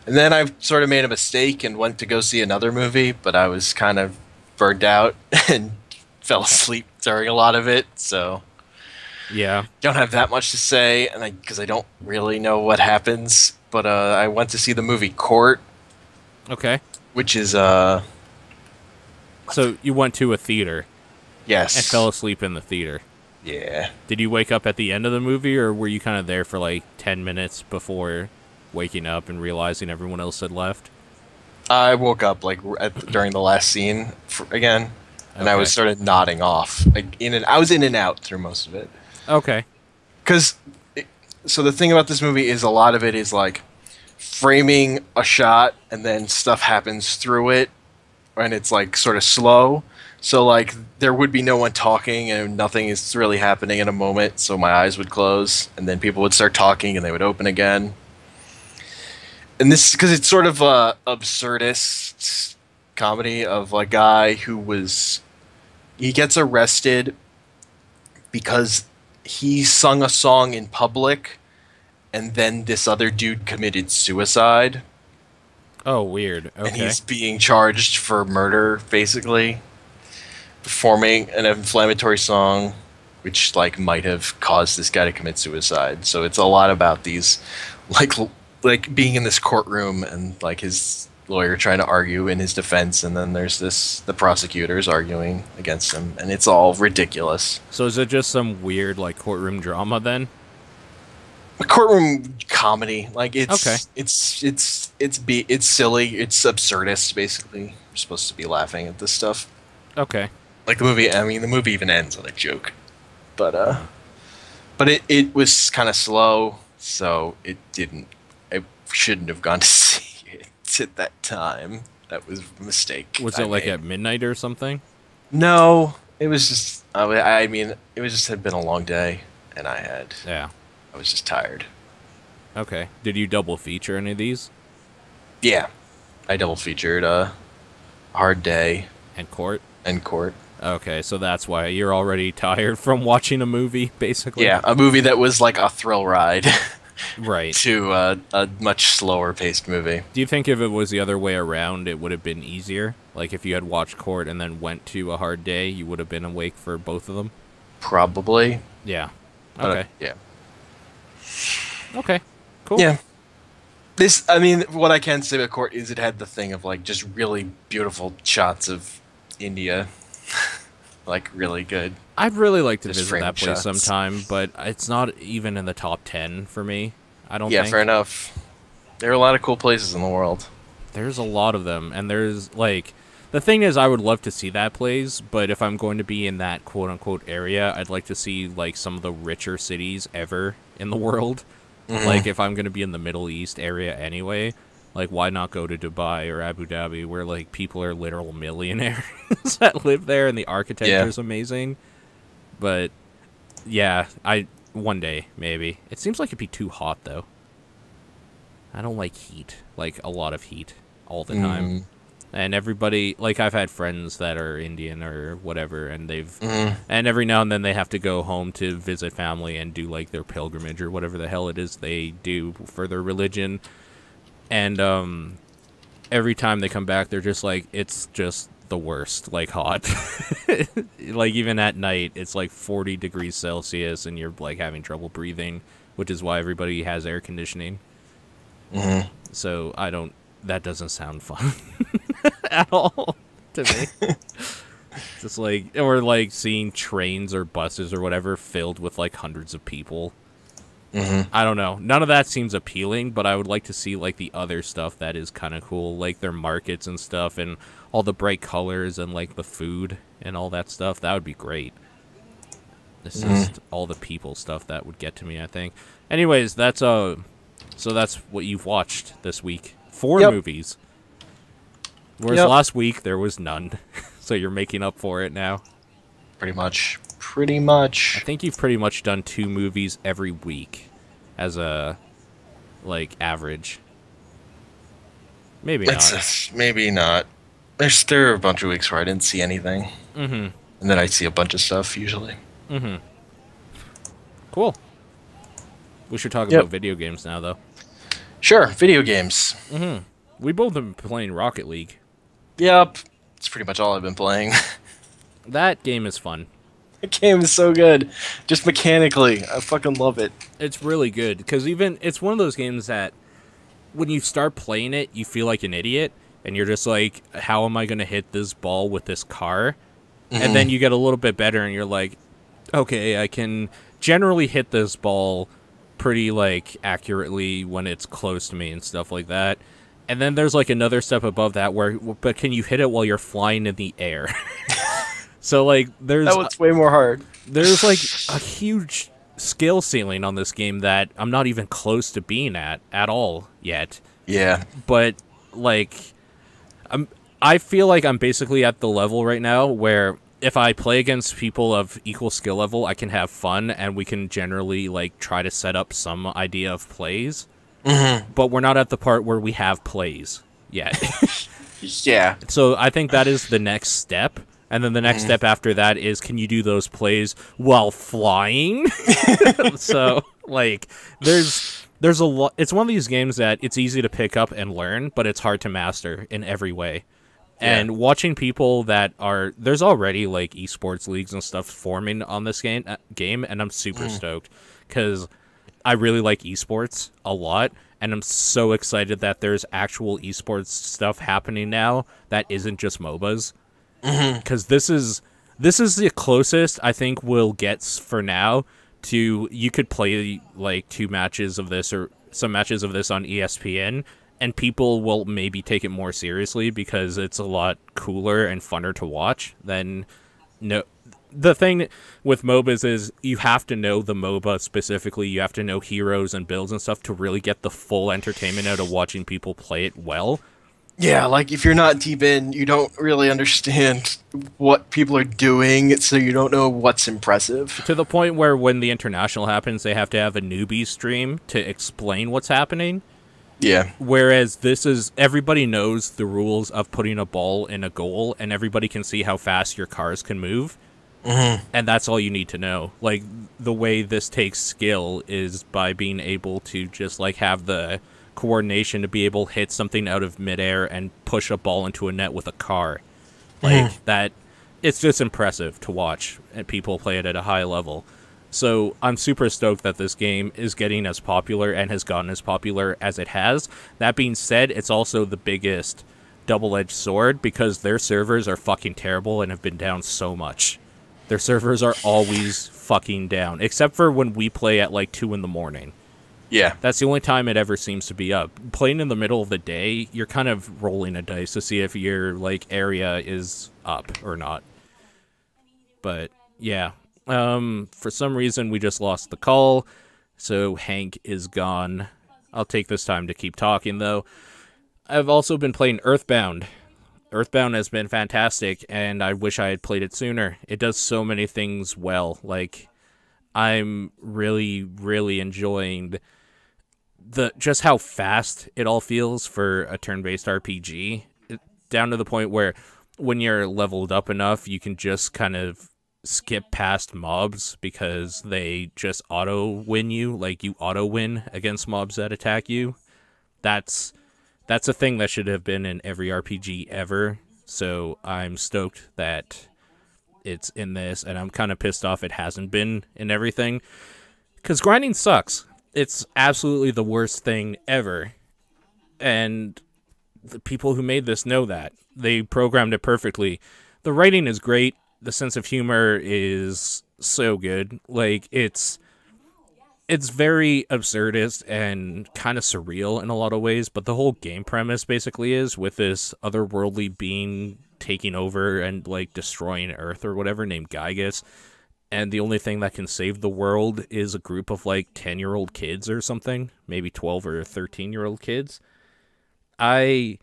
And then I sort of made a mistake and went to go see another movie, but I was kind of burned out and fell asleep during a lot of it, so Yeah. don't have that much to say, and because I don't really know what happens. But I went to see the movie Court, Okay. which is So you went to a theater yes, and fell asleep in the theater. yeah. Did you wake up at the end of the movie, or were you kind of there for like 10 minutes before waking up and realizing everyone else had left? I woke up like during the last scene again, and I Okay. was sort of nodding off. Like I was in and out through most of it. Okay. Because, so the thing about this movie is a lot of it is like framing a shot, and then stuff happens through it, and it's like sort of slow. So like there would be no one talking, and nothing is really happening in a moment. So my eyes would close, and then people would start talking, and they would open again. And this because it's sort of a absurdist comedy of a guy he gets arrested because he sung a song in public, and then this other dude committed suicide, Oh, weird. and Okay. he's being charged for murder, basically, performing an inflammatory song, which like might have caused this guy to commit suicide. So it's a lot about these, like being in this courtroom and like his lawyer trying to argue in his defense, and then there's the prosecutors arguing against him, and it's all ridiculous. So is it just some weird like courtroom drama then? A courtroom comedy, like it's Okay. it's silly, it's absurdist. Basically, you're supposed to be laughing at this stuff. Okay. Like the movie, I mean, the movie even ends on a joke, but it was kind of slow, so it didn't. I shouldn't have gone to see it at that time. That was a mistake. Was I it like made. at midnight or something? No, it was just. I mean, it was just had been a long day, and Yeah. I was just tired. Okay. Did you double feature any of these? Yeah, I double featured Hard Day And Court? and Court. Okay, so that's why you're already tired from watching a movie, basically. Yeah, a movie that was like a thrill ride Right. to a much slower paced movie. Do you think if it was the other way around, it would have been easier? Like if you had watched Court and then went to A Hard Day, you would have been awake for both of them? Probably. Yeah. but, Okay. yeah. Okay. Cool. Yeah. I mean, what I can say about Court is it had the thing of like just really beautiful shots of India, like really good. I'd really like to Just visit framed that place shots. sometime, but it's not even in the top 10 for me. I don't Yeah, think. fair enough. There are a lot of cool places in the world. There's a lot of them, and there's like The thing is, I would love to see that plays, but if I'm going to be in that quote-unquote area, I'd like to see, like, some of the richer cities ever in the world. Like, if I'm going to be in the Middle East area anyway, like, why not go to Dubai or Abu Dhabi, where, like, people are literal millionaires that live there, and the architecture is amazing. But, yeah, one day, maybe. It seems like it'd be too hot, though. I don't like heat. Like, a lot of heat all the time. And everybody, like, I've had friends that are Indian or whatever, and and every now and then they have to go home to visit family and do, like, their pilgrimage or whatever the hell it is they do for their religion. And, every time they come back, they're just like, it's just the worst, like, hot. Like, even at night, it's like 40 degrees Celsius, and you're, like, having trouble breathing, which is why everybody has air conditioning. So, that doesn't sound fun at all to me. Just like, or like seeing trains or buses or whatever filled with like hundreds of people. I don't know. None of that seems appealing, but I would like to see like the other stuff that is kind of cool, like their markets and stuff, and all the bright colors and like the food and all that stuff. That would be great. It's just all the people stuff that would get to me, I think. Anyways, so that's what you've watched this week. 4 movies. Whereas last week, there was none. So you're making up for it now. Pretty much. Pretty much. I think you've pretty much done 2 movies every week as a, like, average. Maybe not. Maybe not. There are a bunch of weeks where I didn't see anything. And then I see a bunch of stuff, usually. Cool. We should talk about video games now, though. Sure, video games. We both have been playing Rocket League. Yep. It's pretty much all I've been playing. That game is fun. The game is so good. Just mechanically. I fucking love it. It's really good, because it's one of those games that when you start playing it, you feel like an idiot, and you're just like, how am I going to hit this ball with this car? And then you get a little bit better, and you're like, okay, I can generally hit this ball pretty, like, accurately when it's close to me and stuff like that. And then there's, like, another step above that but can you hit it while you're flying in the air? So, like, that was way more hard. There's, like, a huge skill ceiling on this game that I'm not even close to being at all yet. Yeah. But, like, I feel like I'm basically at the level right now where if I play against people of equal skill level, I can have fun, and we can generally, like, try to set up some idea of plays. But we're not at the part where we have plays yet. Yeah. So I think that is the next step. And then the next step after that is, can you do those plays while flying? So, like, there's a lot. It's one of these games that it's easy to pick up and learn, but it's hard to master in every way. And watching people there's already, like, esports leagues and stuff forming on this game, and I'm super stoked, because I really like esports a lot, and I'm so excited that there's actual esports stuff happening now that isn't just MOBAs. Because this is the closest I think we'll get for now to, you could play, like, 2 matches of this or some matches of this on ESPN, and people will maybe take it more seriously because it's a lot cooler and funner to watch than the thing with MOBAs is you have to know the MOBA specifically. You have to know heroes and builds and stuff to really get the full entertainment out of watching people play it well. Yeah, like, if you're not deep in, you don't really understand what people are doing, so you don't know what's impressive. To the point where when the international happens, they have to have a newbie stream to explain what's happening. Yeah. Whereas this is, everybody knows the rules of putting a ball in a goal, and everybody can see how fast your cars can move. And that's all you need to know. Like, the way this takes skill is by being able to just, like, have the coordination to be able to hit something out of midair and push a ball into a net with a car. Like, that, it's just impressive to watch, and people play it at a high level. So I'm super stoked that this game is getting as popular and has gotten as popular as it has. That being said, it's also the biggest double-edged sword because their servers are fucking terrible and have been down so much. Their servers are always fucking down, except for when we play at, like, 2 in the morning. Yeah. That's the only time it ever seems to be up. Playing in the middle of the day, you're kind of rolling a dice to see if your like area is up or not. But yeah, for some reason we just lost the call, so Hank is gone. I'll take this time to keep talking though. I've also been playing Earthbound. Earthbound has been fantastic, and I wish I had played it sooner. It does so many things well. Like, I'm really, really enjoying the just how fast it all feels for a turn-based RPG. Down to the point where when you're leveled up enough, you can just kind of skip past mobs because they just auto-win you. Like, you auto-win against mobs that attack you. That's a thing that should have been in every RPG ever, so I'm stoked that it's in this, and I'm kind of pissed off it hasn't been in everything, because grinding sucks. It's absolutely the worst thing ever, and the people who made this know that. They programmed it perfectly. The writing is great, the sense of humor is so good. Like, it's very absurdist and kind of surreal in a lot of ways, but the whole game premise basically is with this otherworldly being taking over and like destroying Earth or whatever, named Gygus, and the only thing that can save the world is a group of like 10-year-old kids or something, maybe 12 or 13-year-old kids. I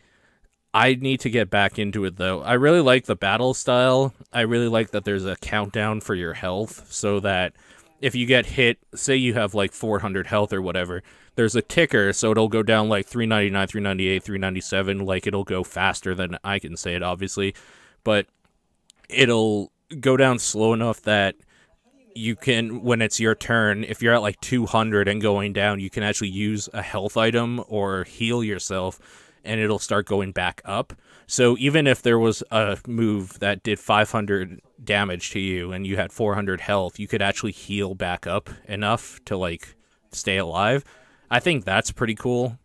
need to get back into it though. I really like the battle style. I really like that there's a countdown for your health, so that if you get hit, say you have like 400 health or whatever, there's a ticker, so it'll go down like 399, 398, 397, like it'll go faster than I can say it, obviously, but it'll go down slow enough that you can, when it's your turn, if you're at like 200 and going down, you can actually use a health item or heal yourself, and it'll start going back up. So even if there was a move that did 500 damage to you and you had 400 health, you could actually heal back up enough to like stay alive. I think that's pretty cool.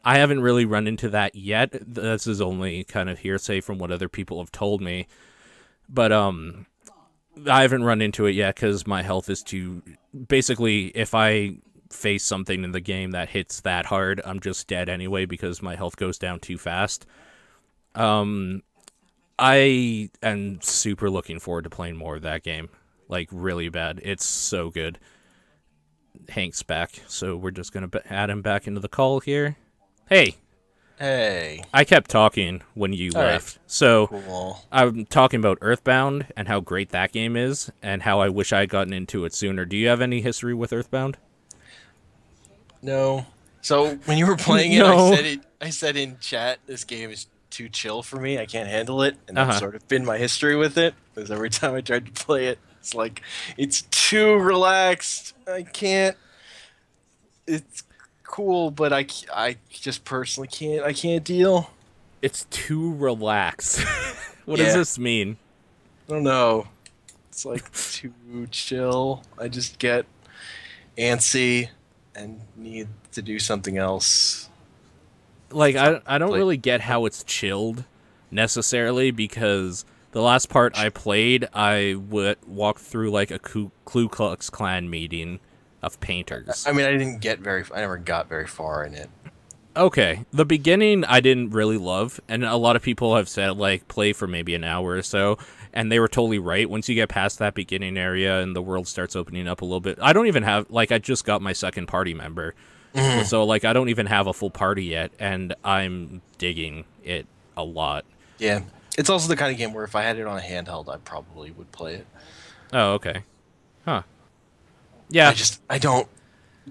I haven't really run into that yet. This is only kind of hearsay from what other people have told me. But I haven't run into it yet because my health is too... Basically, if I face something in the game that hits that hard, I'm just dead anyway because my health goes down too fast. I am super looking forward to playing more of that game. Like, really bad. It's so good. Hank's back, so we're just going to add him back into the call here. Hey! Hey. I kept talking when you left. Right. So, Cool. I'm talking about Earthbound and how great that game is, and how I wish I had gotten into it sooner. Do you have any history with Earthbound? No. So, when you were playing it, No. I said in chat, this game is too chill for me. I can't handle it, and that's sort of been my history with it. Because every time I tried to play it, it's like it's too relaxed. I can't. It's cool, but I just personally can't. I can't deal. It's too relaxed. What does this mean? I don't know. It's like too chill. I just get antsy and need to do something else. Like, I don't really get how it's chilled, necessarily, because the last part I played, I would walk through, like, a Ku Klux Klan meeting of painters. I mean, I never got very far in it. Okay, the beginning I didn't really love, and a lot of people have said, like, play for maybe an hour or so, and they were totally right. Once you get past that beginning area and the world starts opening up a little bit, I don't even have, like, I just got my second party member. So, like, I don't even have a full party yet, and I'm digging it a lot. Yeah. It's also the kind of game where if I had it on a handheld, I probably would play it. Oh, okay. Huh. Yeah. I don't...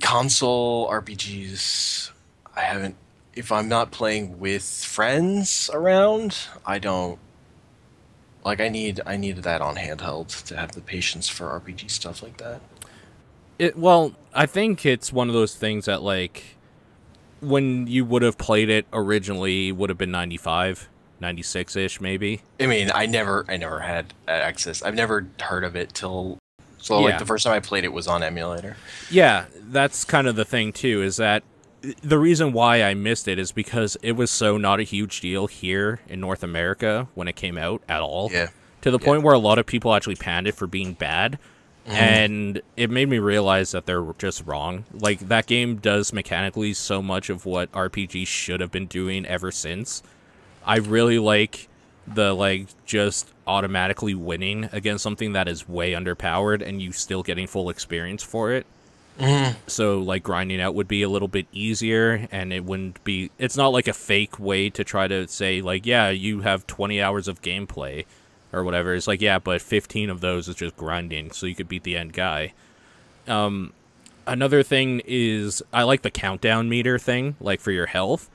Console RPGs, I haven't... If I'm not playing with friends around, I don't... Like, I need that on handheld to have the patience for RPG stuff like that. Well, I think it's one of those things that, like, when you would have played it originally, would have been 95, 96-ish, maybe. I mean, I never had access. I've never heard of it till... So, like, the first time I played it was on emulator. Yeah, that's kind of the thing, too, is that the reason why I missed it is because it was so not a huge deal here in North America when it came out at all. Yeah. To the point where a lot of people actually panned it for being bad. And it made me realize that they're just wrong. Like, that game does mechanically so much of what RPGs should have been doing ever since. I really like the, like, just automatically winning against something that is way underpowered and you still getting full experience for it. So, like, grinding out would be a little bit easier, and it wouldn't be... It's not like a fake way to try to say, like, yeah, you have 20 hours of gameplay, or whatever. It's like, yeah, but 15 of those is just grinding, so you could beat the end guy. Another thing is, I like the countdown meter thing, like, for your health.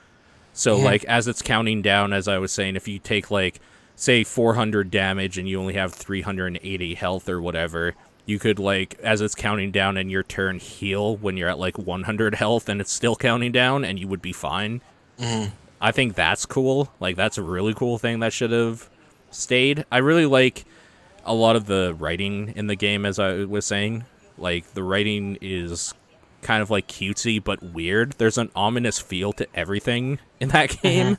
So, like, as it's counting down, as I was saying, if you take, like, say, 400 damage and you only have 380 health or whatever, you could, like, as it's counting down in your turn, heal when you're at, like, 100 health and it's still counting down, and you would be fine. I think that's cool. Like, that's a really cool thing that should have stayed. I really like a lot of the writing in the game, as I was saying. Like, the writing is kind of, like, cutesy but weird. There's an ominous feel to everything in that game,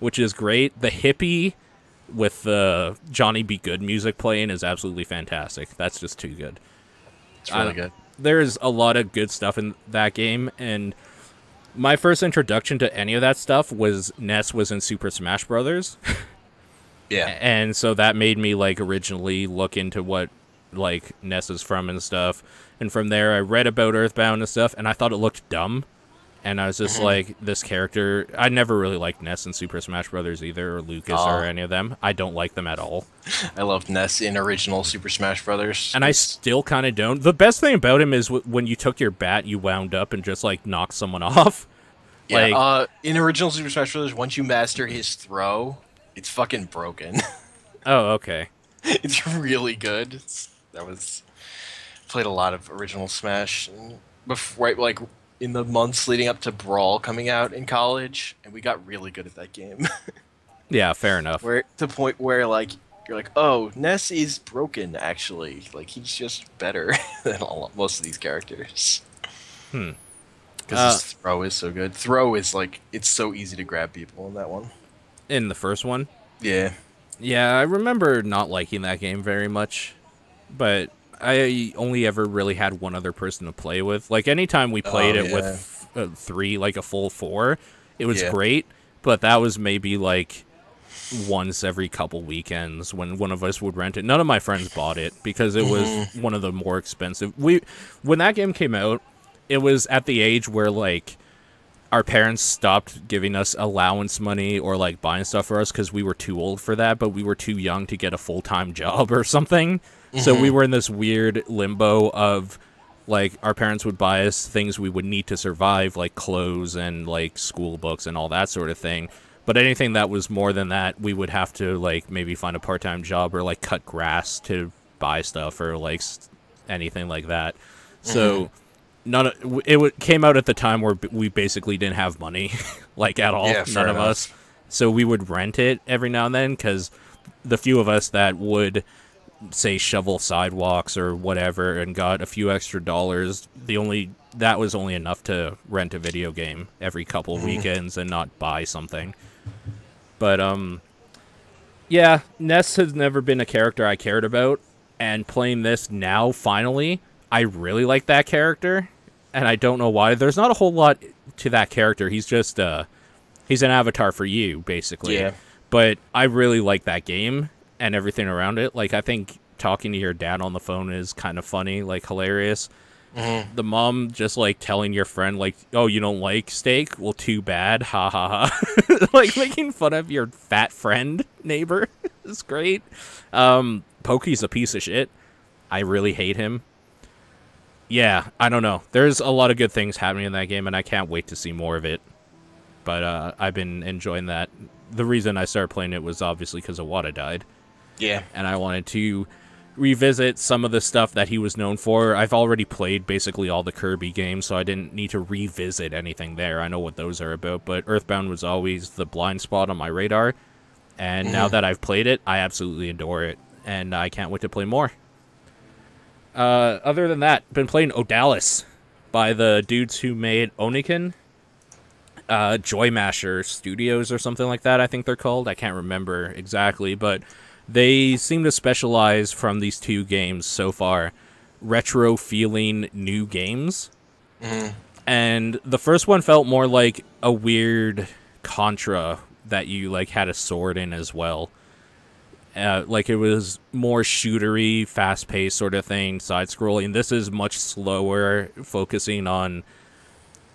which is great. The hippie with the Johnny Be Good music playing is absolutely fantastic. That's just too good. It's really good. There's a lot of good stuff in that game, and my first introduction to any of that stuff was Ness was in Super Smash Brothers. Yeah. And so that made me, like, originally look into what, like, Ness is from and stuff. And from there, I read about Earthbound and stuff, and I thought it looked dumb. And I was just like, this character... I never really liked Ness in Super Smash Brothers either, or Lucas, or any of them. I don't like them at all. I loved Ness in original Super Smash Brothers. And I still kind of don't. The best thing about him is when you took your bat, you wound up and just, like, knocked someone off. Yeah, Like, in original Super Smash Brothers, once you master his throw, it's fucking broken. oh, okay. It's really good. Played a lot of original Smash, right, like, in the months leading up to Brawl coming out in college, and we got really good at that game. Yeah, fair enough. To the point where, like, you're like, oh, Ness is broken, actually. Like, he's just better than most of these characters. Because his throw is so good. Throw is, like, it's so easy to grab people in that one. In the first one? Yeah. Yeah, I remember not liking that game very much, but I only ever really had one other person to play with. Like, anytime we played it with three, like a full four, it was great, but that was maybe, like, once every couple weekends when one of us would rent it. None of my friends bought it because it was one of the more expensive. When that game came out, it was at the age where, like, our parents stopped giving us allowance money or, like, buying stuff for us because we were too old for that, but we were too young to get a full-time job or something. So we were in this weird limbo of, like, our parents would buy us things we would need to survive, like clothes and, like, school books and all that sort of thing. But anything that was more than that, we would have to, like, maybe find a part-time job or, like, cut grass to buy stuff or, like, anything like that. So... came out at the time where we basically didn't have money, like, at all. None of us. So we would rent it every now and then because the few of us that would, say, shovel sidewalks or whatever and got a few extra dollars, that was only enough to rent a video game every couple weekends and not buy something. But, yeah, Ness has never been a character I cared about, and playing this now, finally, I really like that character. And I don't know why. There's not a whole lot to that character. He's just, he's an avatar for you, basically. Yeah. But I really like that game and everything around it. Like, I think talking to your dad on the phone is kind of funny, like, hilarious. The mom just, like, telling your friend, like, oh, you don't like steak? Well, too bad. Ha, ha, ha. Like, making fun of your fat friend neighbor is great. Pokey's a piece of shit. I really hate him. Yeah, I don't know. There's a lot of good things happening in that game, and I can't wait to see more of it. But I've been enjoying that. The reason I started playing it was obviously because Iwata died. Yeah. And I wanted to revisit some of the stuff that he was known for. I've already played basically all the Kirby games, so I didn't need to revisit anything there. I know what those are about, but Earthbound was always the blind spot on my radar. And now that I've played it, I absolutely adore it, and I can't wait to play more. Other than that, been playing Odalis by the dudes who made Oniken. Joy Masher Studios or something like that, I think they're called. I can't remember exactly, but they seem to specialize from these two games so far retro feeling new games. And the first one felt more like a weird Contra that you like had a sword in as well. Like it was more shootery, fast-paced sort of thing, side-scrolling. This is much slower, focusing on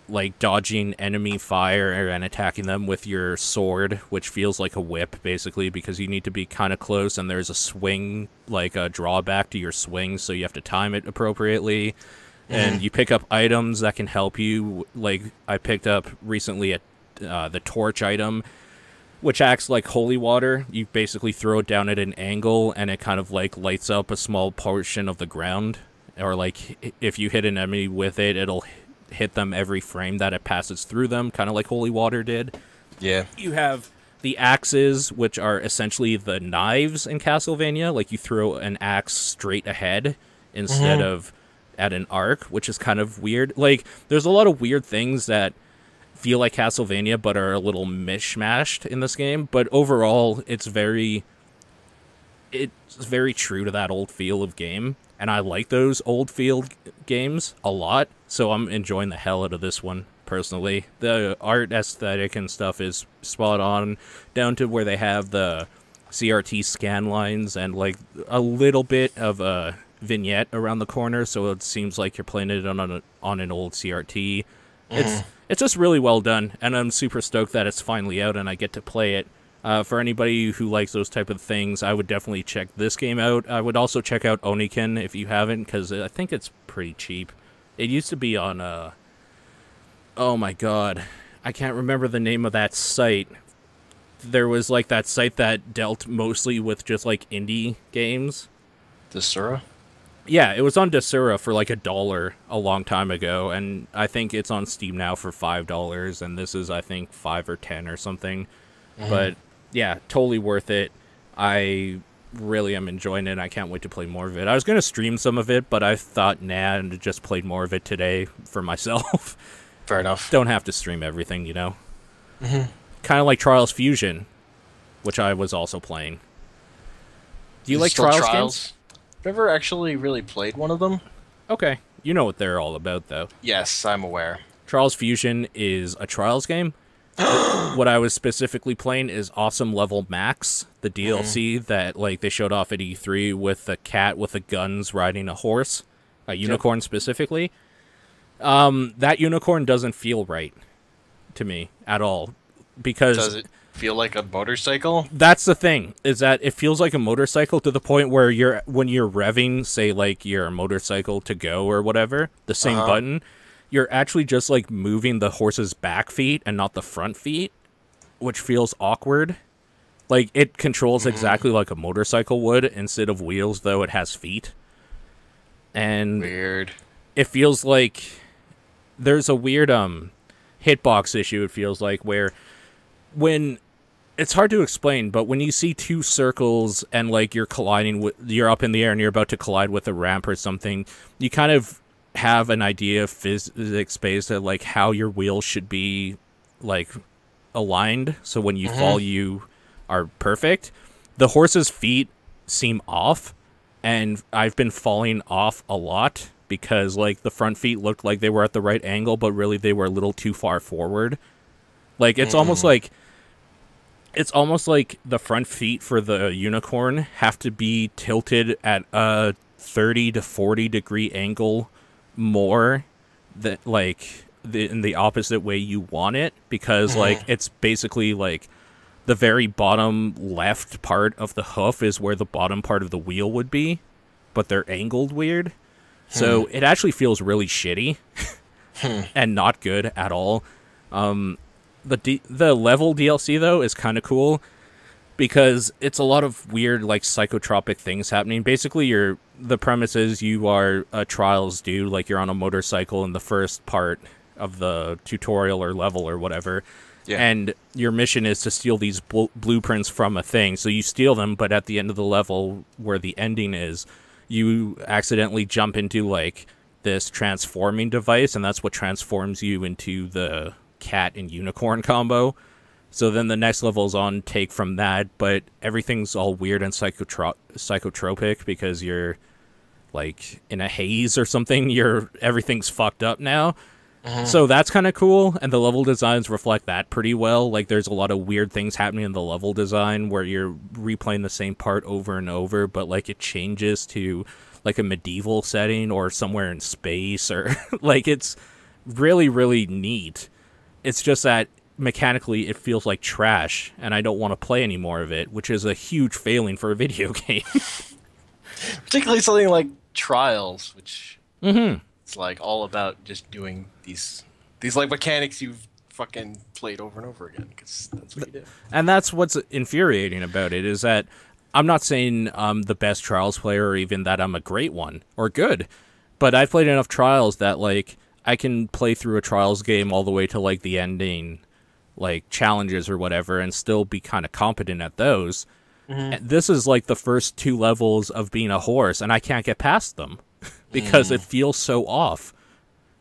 like dodging enemy fire and attacking them with your sword, which feels like a whip basically, because you need to be kind of close and there's a swing, like a drawback to your swing, so you have to time it appropriately. And you pick up items that can help you. Like I picked up recently the torch item, which acts like holy water. You basically throw it down at an angle and it kind of like lights up a small portion of the ground, or like if you hit an enemy with it, it'll hit them every frame that it passes through them, kind of like holy water did. Yeah. You have the axes, which are essentially the knives in Castlevania. Like you throw an axe straight ahead instead of at an arc, which is kind of weird. Like there's a lot of weird things that feel like Castlevania but are a little mishmashed in this game, but overall it's very true to that old feel of game, and I like those old feel games a lot, so I'm enjoying the hell out of this one personally. The art aesthetic and stuff is spot on, down to where they have the CRT scan lines and like a little bit of a vignette around the corner, so it seems like you're playing it on an old CRT. It's just really well done, and I'm super stoked that it's finally out and I get to play it. For anybody who likes those type of things, I would definitely check this game out. I would also check out Oniken if you haven't, because I think it's pretty cheap. It used to be on, oh my god, I can't remember the name of that site. There was like that site that dealt mostly with just like indie games. Desura? Yeah, it was on Desura for like $1 a long time ago, and I think it's on Steam now for $5, and this is, I think, 5 or 10 or something. But yeah, totally worth it. I really am enjoying it, and I can't wait to play more of it. I was going to stream some of it, but I thought, nah, and just played more of it today for myself. Fair enough. Don't have to stream everything, you know? Kind of like Trials Fusion, which I was also playing. Do you like Trials games? Never actually really played one of them. Okay. You know what they're all about, though. Yes, I'm aware. Trials Fusion is a Trials game. What I was specifically playing is Awesome Level Max, the DLC that like they showed off at E3 with the cat with the guns riding a horse, a unicorn specifically. That unicorn doesn't feel right to me at all, because does it feel like a motorcycle? That's the thing, is that it feels like a motorcycle to the point where when you're revving, say like your motorcycle to go or whatever, the same button, you're actually just like moving the horse's back feet and not the front feet, which feels awkward. Like it controls exactly like a motorcycle would. Instead of wheels, though, it has feet. And weird. It feels like there's a weird hitbox issue, it feels like, where when it's hard to explain, but when you see two circles and like you're colliding with, you're up in the air and you're about to collide with a ramp or something, you kind of have an idea of physics based at like how your wheels should be like aligned, so when you fall you are perfect. The horse's feet seem off, and I've been falling off a lot because like the front feet looked like they were at the right angle, but really they were a little too far forward. Like it's almost like the front feet for the unicorn have to be tilted at a 30 to 40 degree angle more than like in the opposite way you want it, because like it's basically like the very bottom left part of the hoof is where the bottom part of the wheel would be, but they're angled weird. So it actually feels really shitty and not good at all. The level DLC, though, is kind of cool because it's a lot of weird, like, psychotropic things happening. Basically, the premise is you are a Trials dude, like you're on a motorcycle in the first part of the tutorial or level or whatever. Yeah. And your mission is to steal these blueprints from a thing. So you steal them, but at the end of the level, where the ending is, you accidentally jump into, like, this transforming device, and that's what transforms you into the cat and unicorn combo. So then the next level's on take from that, but everything's all weird and psychotropic because you're like in a haze or something. Everything's fucked up now. So that's kind of cool, and the level designs reflect that pretty well. Like, there's a lot of weird things happening in the level design where you're replaying the same part over and over, but, like, it changes to, like, a medieval setting or somewhere in space, or, like, it's really, really neat. It's just that, mechanically, it feels like trash, and I don't want to play any more of it, which is a huge failing for a video game. Particularly something like Trials, which... It's like all about just doing these like mechanics you've fucking played over and over again, because that's what you do. And that's what's infuriating about it, is that I'm not saying I'm the best Trials player or even that I'm a great one or good, but I've played enough Trials that, like, I can play through a Trials game all the way to, like, the ending, like, challenges or whatever, and still be kind of competent at those. This is like the first 2 levels of being a horse, and I can't get past them. Because it feels so off.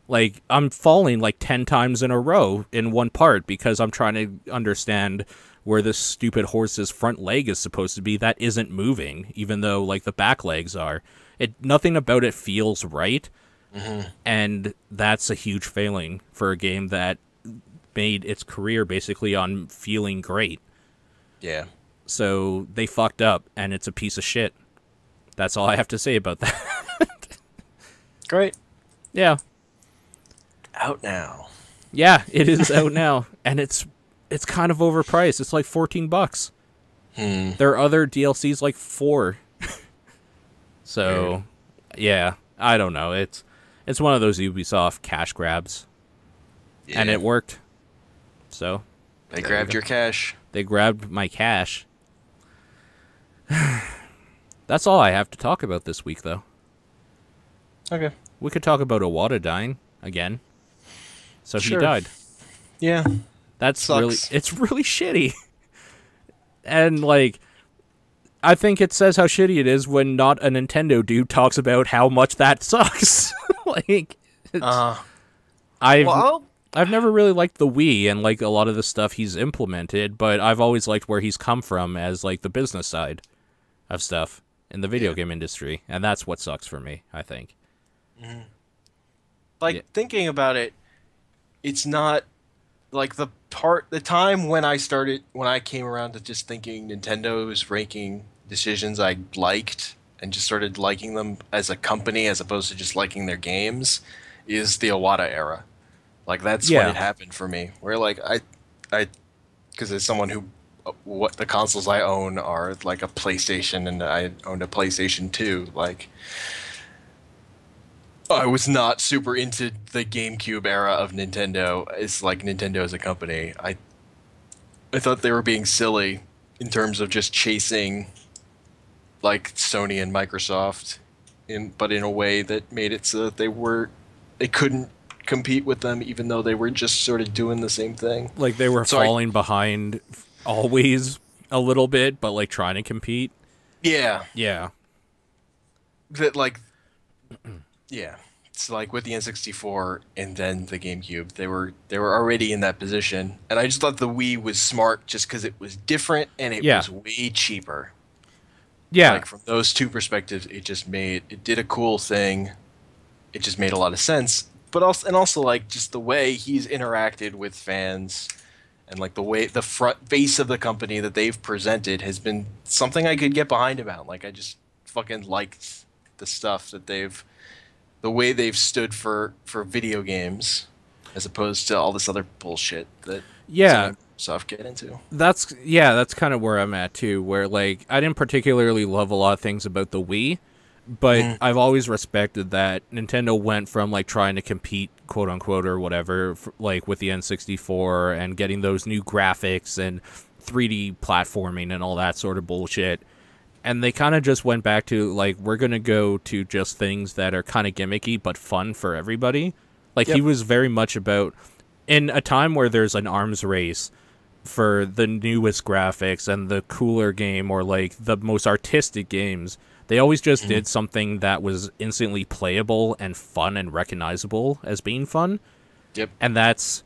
Like, I'm falling like 10 times in a row in one part because I'm trying to understand where this stupid horse's front leg is supposed to be that isn't moving, even though, like, the back legs are. Nothing about it feels right, and that's a huge failing for a game that made its career basically on feeling great. Yeah. So they fucked up, and it's a piece of shit. That's all I have to say about that. Great. Yeah. Out now. Yeah, it is out now, and it's kind of overpriced. It's like $14. There are other DLCs like 4. So, Weird. yeah, I don't know. It's one of those Ubisoft cash grabs, and it worked. So they grabbed your cash. They grabbed my cash. That's all I have to talk about this week, though. Okay. We could talk about Iwata dying again. So Sure. he died. Yeah. That's Sucks. it's really shitty. And, like, I think it says how shitty it is when not a Nintendo dude talks about how much that sucks. Like, I've never really liked the Wii and, like, a lot of the stuff he's implemented, but I've always liked where he's come from as, like, the business side of stuff in the video game industry, and that's what sucks for me, I think. Like, thinking about it, it's not like the time when I came around to just thinking Nintendo's ranking decisions I liked and just started liking them as a company as opposed to just liking their games is the Iwata era. Like, that's when it happened for me, where, like, I because as someone who what the consoles I own are like a PlayStation, and I owned a PlayStation 2, like, I was not super into the GameCube era of Nintendo. It's like Nintendo as a company. I thought they were being silly in terms of just chasing, like, Sony and Microsoft, but in a way that made it so that they couldn't compete with them, even though they were just sort of doing the same thing. Like, they were falling behind always a little bit, but, like, trying to compete. Yeah. Yeah. That, like, yeah. It's like with the N64 and then the GameCube, they were already in that position, and I just thought the Wii was smart just because it was different and it was way cheaper. Yeah. Like, from those two perspectives, it did a cool thing. It just made a lot of sense. But also like, just the way he's interacted with fans, and, like, the way the front face of the company that they've presented has been something I could get behind about. Like, I just fucking liked the stuff that the way they've stood for video games, as opposed to all this other bullshit that Microsoft get into. That's kind of where I'm at too, where, like, I didn't particularly love a lot of things about the Wii, but I've always respected that Nintendo went from, like, trying to compete, quote unquote, or whatever, like, with the N64 and getting those new graphics and 3D platforming and all that sort of bullshit. And they kind of just went back to, like, we're going to go to just things that are kind of gimmicky but fun for everybody. Like, he was very much about, in a time where there's an arms race for the newest graphics and the cooler game, or, like, the most artistic games, they always just did something that was instantly playable and fun and recognizable as being fun. Yep. And that's,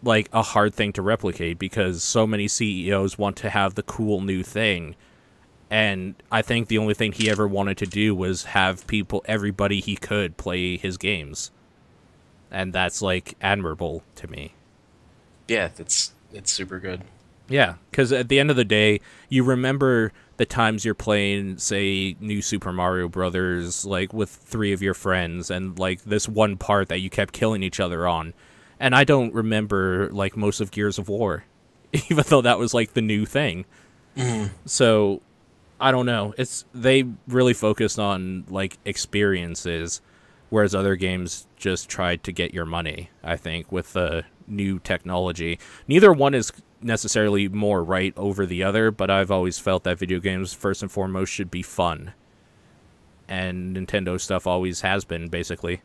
like, a hard thing to replicate because so many CEOs want to have the cool new thing. And I think the only thing he ever wanted to do was have everybody he could play his games. And that's, like, admirable to me. Yeah, it's super good. Yeah, because at the end of the day, you remember the times you're playing, say, New Super Mario Brothers, like, with 3 of your friends, and, like, this one part that you kept killing each other on. And I don't remember, like, most of Gears of War, even though that was, like, the new thing. So, I don't know. They really focused on, like, experiences, whereas other games just tried to get your money, I think, with the new technology. Neither one is necessarily more right over the other, but I've always felt that video games, first and foremost, should be fun. And Nintendo stuff always has been, basically.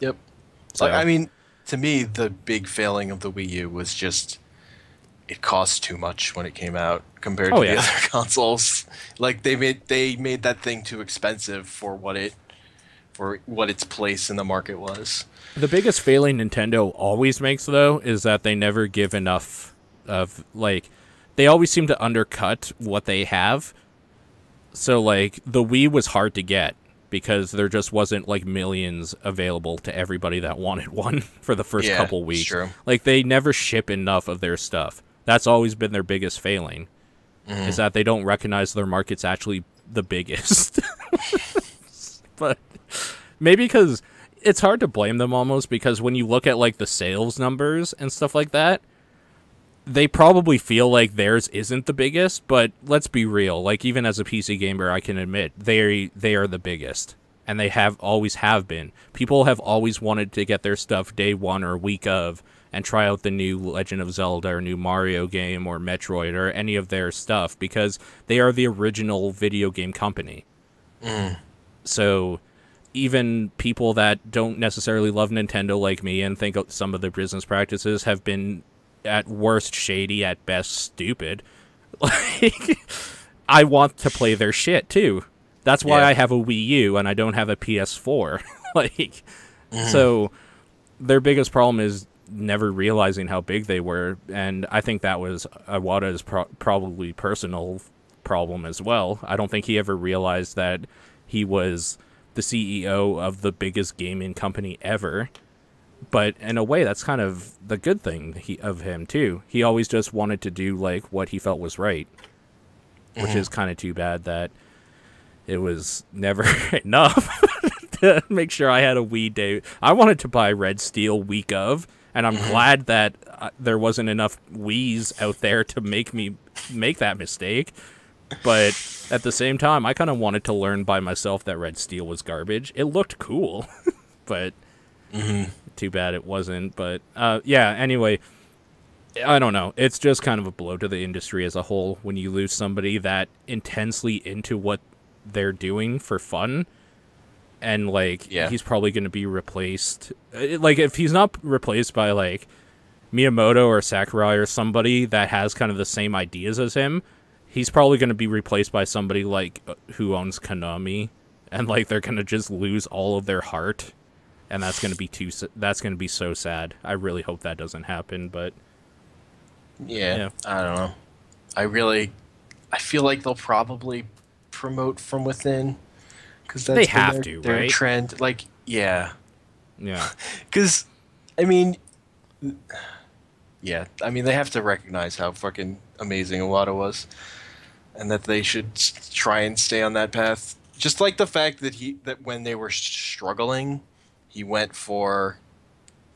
Yep. So, I mean, to me, the big failing of the Wii U was just it cost too much when it came out compared to the other consoles. Like they made that thing too expensive for what its place in the market was. the biggest failing Nintendo always makes, though, is that they never give enough of, like, they always seem to undercut what they have. So, like, the Wii was hard to get because there just wasn't, like, millions available to everybody that wanted one for the first couple weeks. True. Like, they never ship enough of their stuff. That's always been their biggest failing, is that they don't recognize their market's actually the biggest. But maybe because it's hard to blame them almost, because when you look at, like, the sales numbers and stuff like that, they probably feel like theirs isn't the biggest, but let's be real. Like, even as a PC gamer, I can admit they are the biggest, and they always have been. People have always wanted to get their stuff day one or week of and try out the new Legend of Zelda or new Mario game or Metroid or any of their stuff because they are the original video game company. So even people that don't necessarily love Nintendo like me and think some of their business practices have been at worst shady, at best stupid, like, I want to play their shit too. That's why I have a Wii U and I don't have a PS4. Like, so their biggest problem is never realizing how big they were, and I think that was Iwata's probably personal problem as well. I don't think he ever realized that he was the CEO of the biggest gaming company ever. But in a way, that's kind of the good thing of him, too. He always just wanted to do, like, what he felt was right. Which is kind of too bad that it was never enough to make sure I had a Wii day. I wanted to buy Red Steel week of, and I'm glad that there wasn't enough Wiis out there to make me make that mistake. But at the same time, I kind of wanted to learn by myself that Red Steel was garbage. It looked cool, but... Too bad it wasn't, but yeah, anyway, I don't know. It's just kind of a blow to the industry as a whole when you lose somebody that intensely into what they're doing for fun, and, like, he's probably going to be replaced. Like, if he's not replaced by, like, Miyamoto or Sakurai or somebody that has kind of the same ideas as him, he's probably going to be replaced by somebody, like, who owns Konami, and, like, they're going to just lose all of their heart. And that's going to be so sad. I really hope that doesn't happen, but... Yeah, I don't know. I feel like they'll probably promote from within. Because that's they have to, their right? trend. Like, yeah. Yeah. Because, I mean... Yeah, I mean, they have to recognize how fucking amazing Iwata was. And that they should try and stay on that path. Just like the fact that when they were struggling... He went for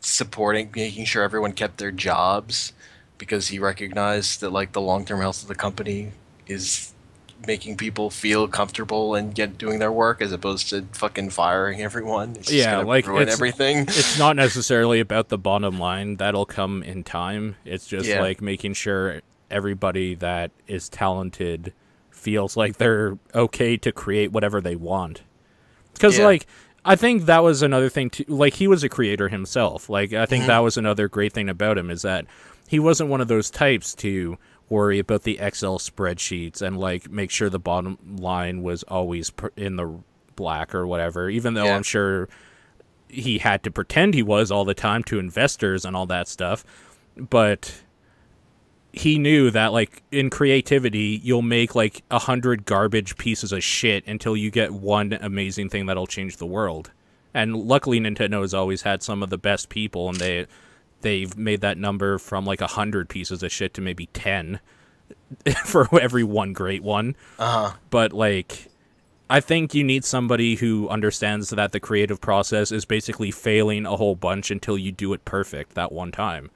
making sure everyone kept their jobs because he recognized that, like, the long-term health of the company is making people feel comfortable and doing their work as opposed to fucking firing everyone. It's just gonna ruin everything. It's not necessarily about the bottom line. That'll come in time. It's just like making sure everybody that is talented feels like they're okay to create whatever they want. Because, like... I think that was another thing, too. Like, he was a creator himself. Like, I think that was another great thing about him, is that he wasn't one of those types to worry about the Excel spreadsheets and, like, make sure the bottom line was always in the black or whatever, even though I'm sure he had to pretend he was all the time to investors and all that stuff. But he knew that like in creativity you'll make like 100 garbage pieces of shit until you get one amazing thing that'll change the world. And luckily Nintendo has always had some of the best people, and they've made that number from like 100 pieces of shit to maybe 10 for every one great one. Uh huh. But like I think you need somebody who understands that the creative process is basically failing a whole bunch until you do it perfect that one time,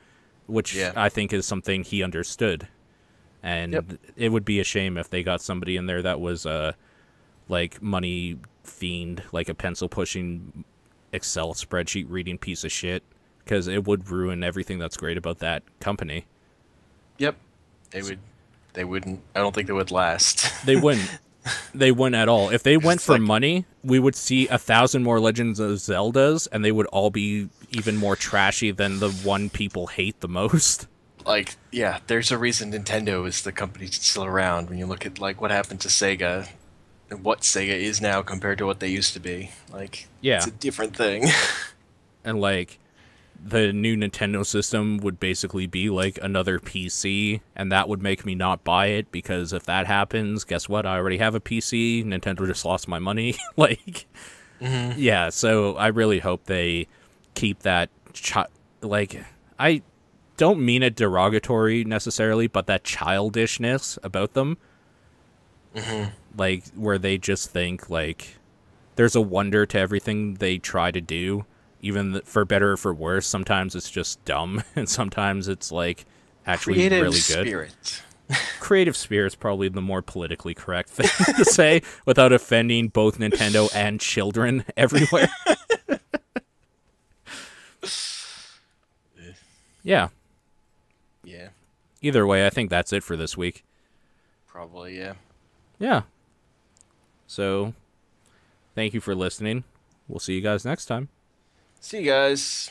which Yeah. I think is something he understood. Yep. And it would be a shame if they got somebody in there that was like money fiend, like a pencil pushing Excel spreadsheet reading piece of shit, because it would ruin everything that's great about that company. Yep. They would. They wouldn't. I don't think they would last. They wouldn't. They wouldn't at all. If they went It's for like, money, we would see 1,000 more Legends of Zeldas, and they would all be even more trashy than the one people hate the most. yeah, there's a reason Nintendo is the company that's still around. When you look at like what happened to Sega and what Sega is now compared to what they used to be, like Yeah, it's a different thing. and like the new Nintendo system would basically be like another PC, and that would make me not buy it, because if that happens, guess what? I already have a PC. Nintendo just lost my money. Like, yeah, so I really hope they keep that like I don't mean it derogatory necessarily, but that childishness about them, like where they just think like there's a wonder to everything they try to do, even for better or for worse. Sometimes it's just dumb, and sometimes it's like actually Creative really good. spirit. Creative spirit is probably the more politically correct thing to say without offending both Nintendo and children everywhere. Yeah. Yeah, Either way, I think that's it for this week. probably. Yeah. Yeah. So, thank you for listening. We'll see you guys next time. See you guys.